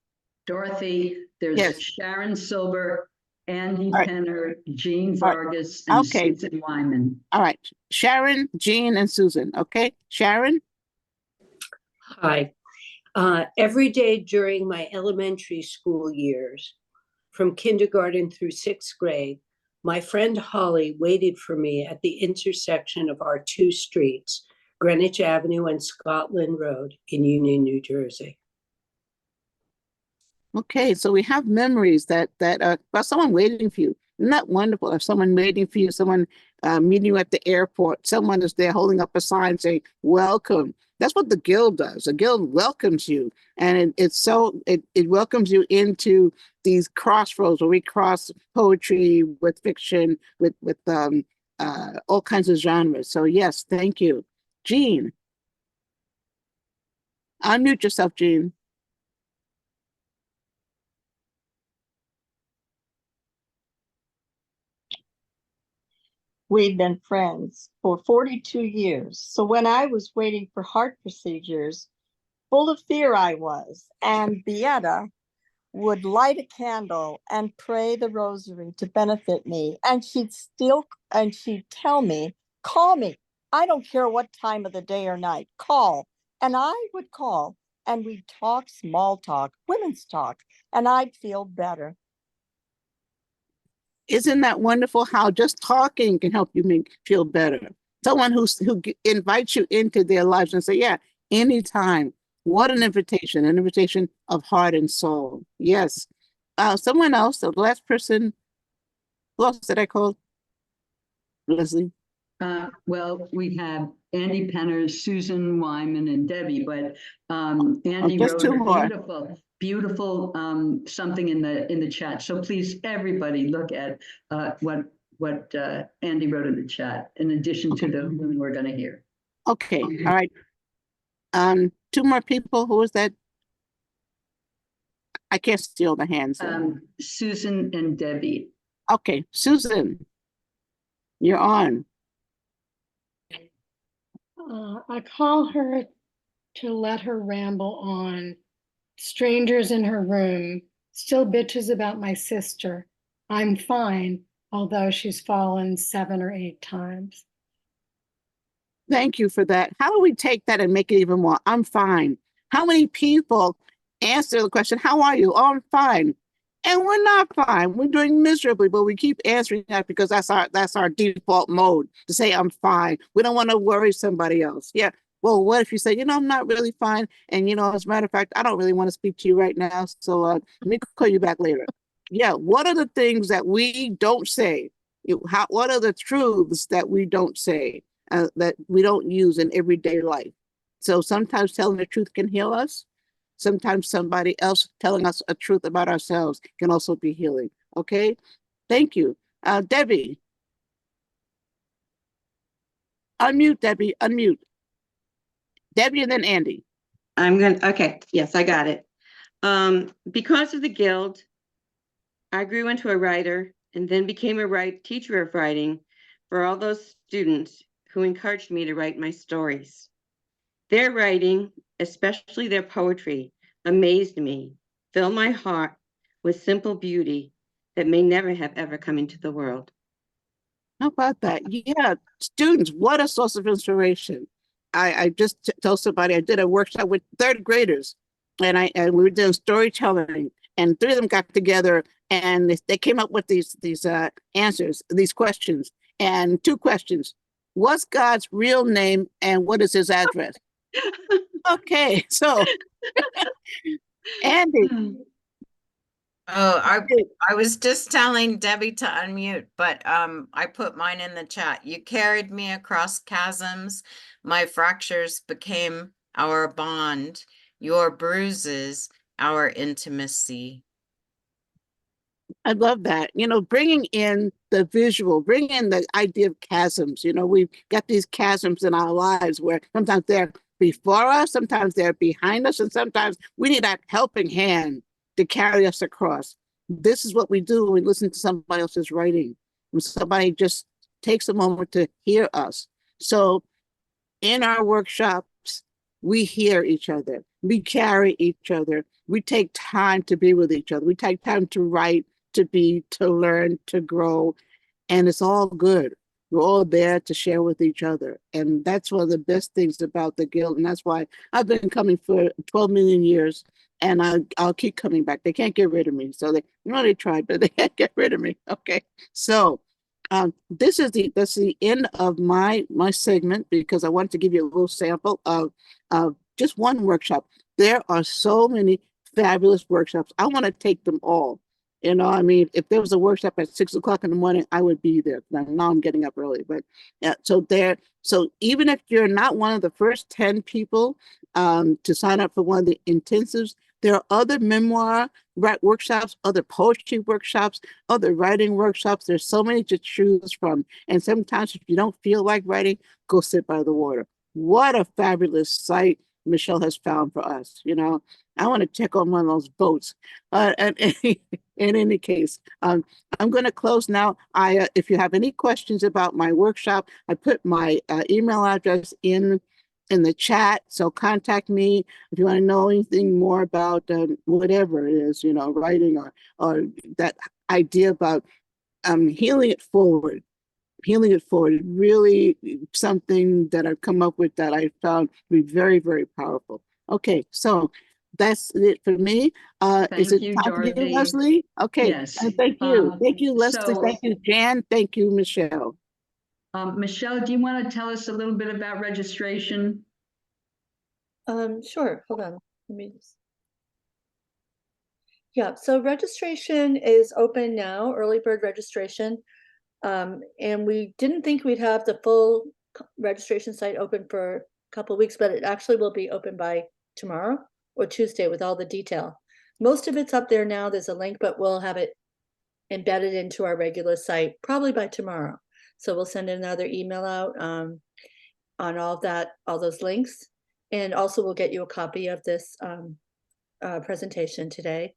Dorothy, there's Yes. Sharon Silver, Andy All right. Penner, Jean All right. Vargas, and Okay. Susan Wyman. All right. Sharon, Jean, and Susan. Okay. Sharon? Hi. Every day during my elementary school years, from kindergarten through 6th grade, my friend Holly waited for me at the intersection of our 2 streets, Greenwich Avenue and Scotland Road in Union, New Jersey. Okay, so we have memories that about someone waiting for you. Isn't that wonderful? If someone waiting for you, someone meeting you at the airport, someone is there holding up a sign saying, welcome. That's what the Guild does. The Guild welcomes you. And it welcomes you into these crossroads where we cross poetry with fiction, with all kinds of genres. So yes, thank you. Jean. Unmute yourself, Jean. We've been friends for 42 years. So when I was waiting for heart procedures, full of fear I was, and Beata would light a candle and pray the rosary to benefit me. And she'd tell me, call me. I don't care what time of the day or night, call. And I would call and we'd talk small talk, women's talk, and I'd feel better. Isn't that wonderful how just talking can help you feel better? Someone who invites you into their lives and say, yeah, anytime. What an invitation of heart and soul. Yes. Someone else, the last person, who else did I call? Leslie? Well, we have Andy Penner, Susan Wyman, and Debbie, but Andy just wrote 2 more. beautiful something in the chat. So please, everybody, look at what Andy wrote in the chat, in addition to the women we're going to hear. Okay, all right. 2 more people. Who was that? I can't steal the hands. Susan and Debbie. Okay, Susan, you're on. I call her to let her ramble on. Strangers in her room, still bitches about my sister. I'm fine, although she's fallen 7 or 8 times. Thank you for that. How do we take that and make it even more? I'm fine. How many people answer the question, how are you? Oh, I'm fine. And we're not fine. We're doing miserably, but we keep answering that because that's our default mode to say I'm fine. We don't want to worry somebody else. Yeah. Well, what if you say, I'm not really fine, and as a matter of fact, I don't really want to speak to you right now, so let me call you back later. Yeah. What are the things that we don't say? What are the truths that we don't say, that we don't use in everyday life? So sometimes telling the truth can heal us. Sometimes somebody else telling us a truth about ourselves can also be healing. Okay. Thank you. Debbie. Unmute, Debbie. Unmute. Debbie and then Andy. Okay. Yes, I got it. Because of the Guild, I grew into a writer and then became a teacher of writing for all those students who encouraged me to write my stories. Their writing, especially their poetry, amazed me, filled my heart with simple beauty that may never have ever come into the world. How about that? Yeah, students, what a source of inspiration. I just told somebody I did a workshop with third graders, and we were doing storytelling, and 3 of them got together and they came up with these answers, these questions, and 2 questions. What's God's real name and what is his address? Okay, so Andy. Oh, I was just telling Debbie to unmute, but I put mine in the chat. You carried me across chasms. My fractures became our bond. Your bruises, our intimacy. I love that. Bringing in the visual, bringing in the idea of chasms. We've got these chasms in our lives where sometimes they're before us, sometimes they're behind us, and sometimes we need that helping hand to carry us across. This is what we do when we listen to somebody else's writing, when somebody just takes a moment to hear us. So in our workshops, we hear each other, we carry each other, we take time to be with each other, we take time to write, to learn, to grow, and it's all good. We're all there to share with each other. And that's one of the best things about the Guild. And that's why I've been coming for 12 million years, and I'll keep coming back. They can't get rid of me. So they tried, but they can't get rid of me. Okay. So that's the end of my segment, because I wanted to give you a little sample of just one workshop. There are so many fabulous workshops. I want to take them all. If there was a workshop at 6 o'clock in the morning, I would be there. Now I'm getting up early, but yeah. So even if you're not one of the first 10 people to sign up for one of the intensives, there are other memoir workshops, other poetry workshops, other writing workshops. There's so many to choose from. And sometimes if you don't feel like writing, go sit by the water. What a fabulous site Michelle has found for us. I want to check on one of those boats. In any case, I'm going to close now. If you have any questions about my workshop, I put my email address in the chat. So contact me if you want to know anything more about whatever it is, writing or that idea about healing it forward. Healing it forward, really something that I've come up with that I found to be very, very powerful. Okay, so that's it for me. Is it you, time for you, Dorothy. Leslie? Okay, Yes. thank you. Thank you, Leslie. So- Thank you, Jan. Thank you, Michelle. Michelle, do you want to tell us a little bit about registration? Sure, hold on. Let me just. Yeah, so registration is open now, early bird registration. And we didn't think we'd have the full registration site open for a couple of weeks, but it actually will be open by tomorrow or Tuesday with all the detail. Most of it's up there now. There's a link, but we'll have it embedded into our regular site probably by tomorrow. So we'll send another email out on all of that, all those links. And also we'll get you a copy of this presentation today.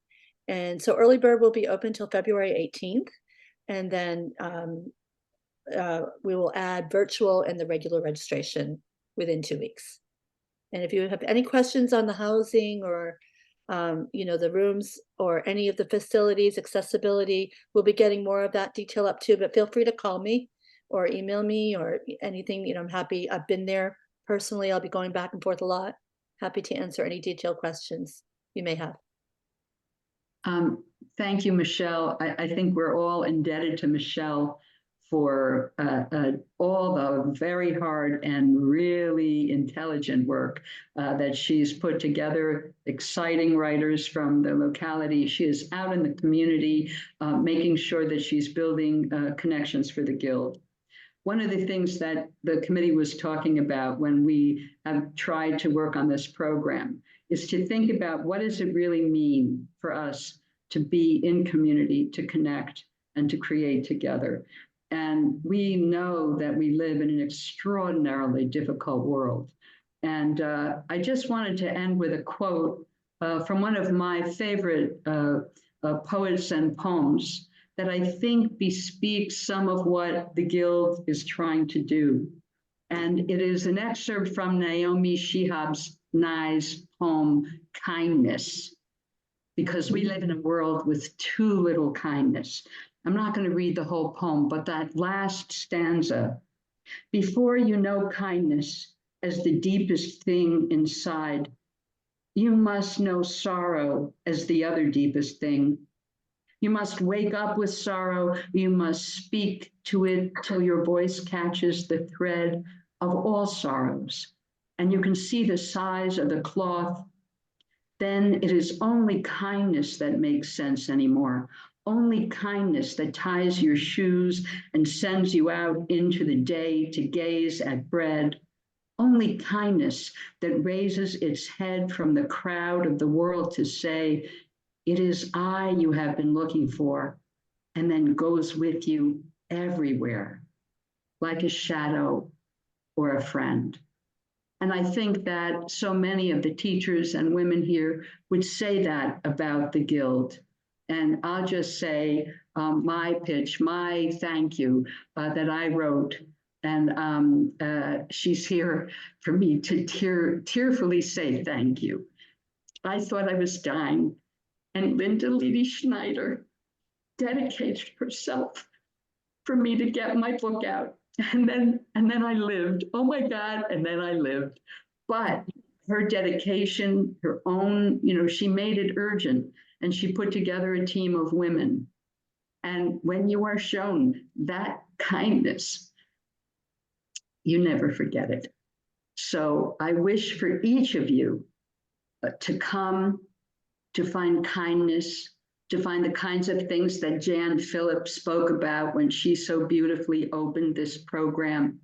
And so early bird will be open till February 18th. And then we will add virtual and the regular registration within 2 weeks. And if you have any questions on the housing or, the rooms or any of the facilities, accessibility, we'll be getting more of that detail up too, but feel free to call me or email me or anything. I'm happy. I've been there personally. I'll be going back and forth a lot. Happy to answer any detailed questions you may have. thank you, Michelle. I think we're all indebted to Michelle for all the very hard and really intelligent work that she's put together, exciting writers from the locality. She is out in the community, making sure that she's building connections for the Guild. One of the things that the committee was talking about when we have tried to work on this program is to think about what does it really mean for us to be in community, to connect, and to create together. And we know that we live in an extraordinarily difficult world. And I just wanted to end with a quote from one of my favorite poets and poems that I think bespeaks some of what the Guild is trying to do. And it is an excerpt from Naomi Shihab's Nye's poem, Kindness, because we live in a world with too little kindness. I'm not going to read the whole poem, but that last stanza, before you know kindness as the deepest thing inside, you must know sorrow as the other deepest thing. You must wake up with sorrow. You must speak to it till your voice catches the thread of all sorrows, and you can see the size of the cloth. Then it is only kindness that makes sense anymore. Only kindness that ties your shoes and sends you out into the day to gaze at bread. Only kindness that raises its head from the crowd of the world to say, it is I you have been looking for, and then goes with you everywhere, like a shadow or a friend. And I think that so many of the teachers and women here would say that about the Guild. And I'll just say my pitch, my thank you that I wrote. And she's here for me to tearfully say thank you. I thought I was dying. And Linda Leedy Schneider dedicated herself for me to get my book out. And then I lived. Oh my God, and then I lived. But her dedication, her own, she made it urgent, and she put together a team of women. And when you are shown that kindness, you never forget it. So I wish for each of you to come, to find kindness, to find the kinds of things that Jan Phillips spoke about when she so beautifully opened this program,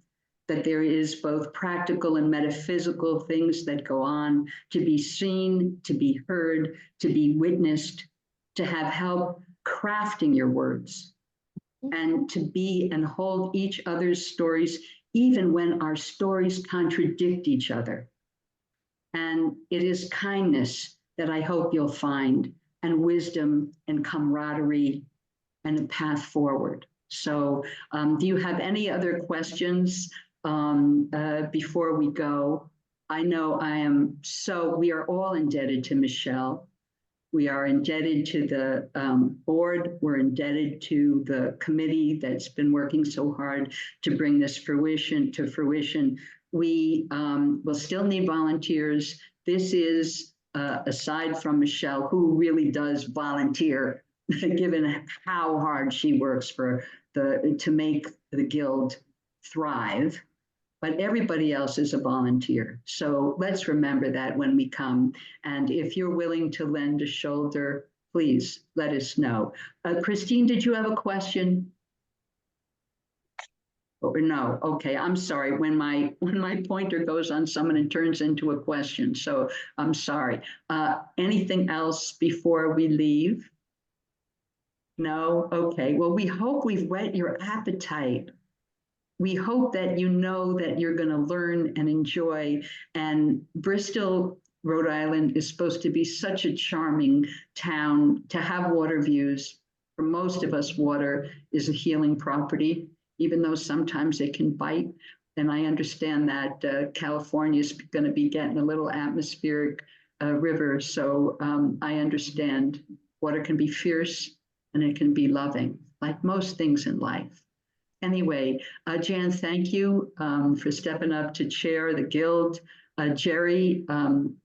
that there is both practical and metaphysical things that go on, to be seen, to be heard, to be witnessed, to have help crafting your words, and to be and hold each other's stories, even when our stories contradict each other. And it is kindness that I hope you'll find, and wisdom and camaraderie and a path forward. So do you have any other questions before we go? I know we are all indebted to Michelle. We are indebted to the board. We're indebted to the committee that's been working so hard to bring this to fruition. We will still need volunteers. This is aside from Michelle, who really does volunteer, given how hard she works to make the Guild thrive, but everybody else is a volunteer. So let's remember that when we come. And if you're willing to lend a shoulder, please let us know. Christine, did you have a question? Or no? Okay, I'm sorry. When my pointer goes on someone, it turns into a question. So I'm sorry. Anything else before we leave? No? Okay. Well, we hope we've whet your appetite. We hope that you know that you're going to learn and enjoy. And Bristol, Rhode Island is supposed to be such a charming town to have water views. For most of us, water is a healing property, even though sometimes it can bite. And I understand that California is going to be getting a little atmospheric river. So I understand water can be fierce and it can be loving, like most things in life. Anyway, Jan, thank you for stepping up to chair the Guild. Jerry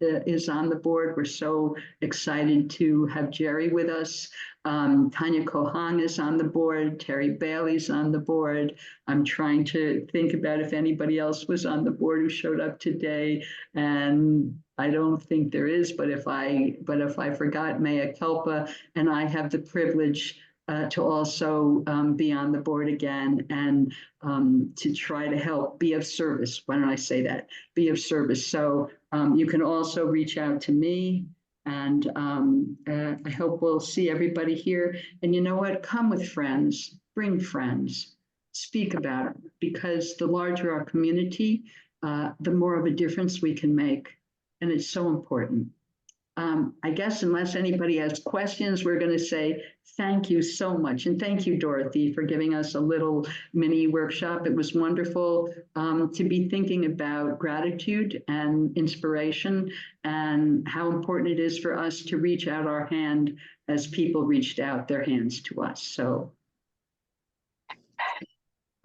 is on the board. We're so excited to have Jerry with us. Tanya Kohan is on the board. Terry Bailey's on the board. I'm trying to think about if anybody else was on the board who showed up today, and I don't think there is, but if I forgot, mea culpa, and I have the privilege to also be on the board again and to try to help, be of service. Why don't I say that? Be of service. So you can also reach out to me, and I hope we'll see everybody here. And you know what? Come with friends, bring friends, speak about it, because the larger our community, the more of a difference we can make. And it's so important. I guess unless anybody has questions, we're going to say thank you so much. And thank you, Dorothy, for giving us a little mini workshop. It was wonderful to be thinking about gratitude and inspiration and how important it is for us to reach out our hand as people reached out their hands to us. So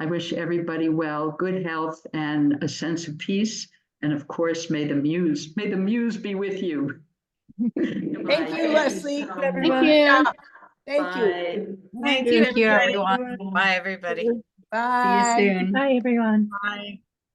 I wish everybody well, good health, and a sense of peace. And of course, may the muse be with you. Thank you, Leslie. Everyone. Thank you. Thank you, you, everyone. Bye, everybody. Bye. See you soon. Bye, everyone. Bye.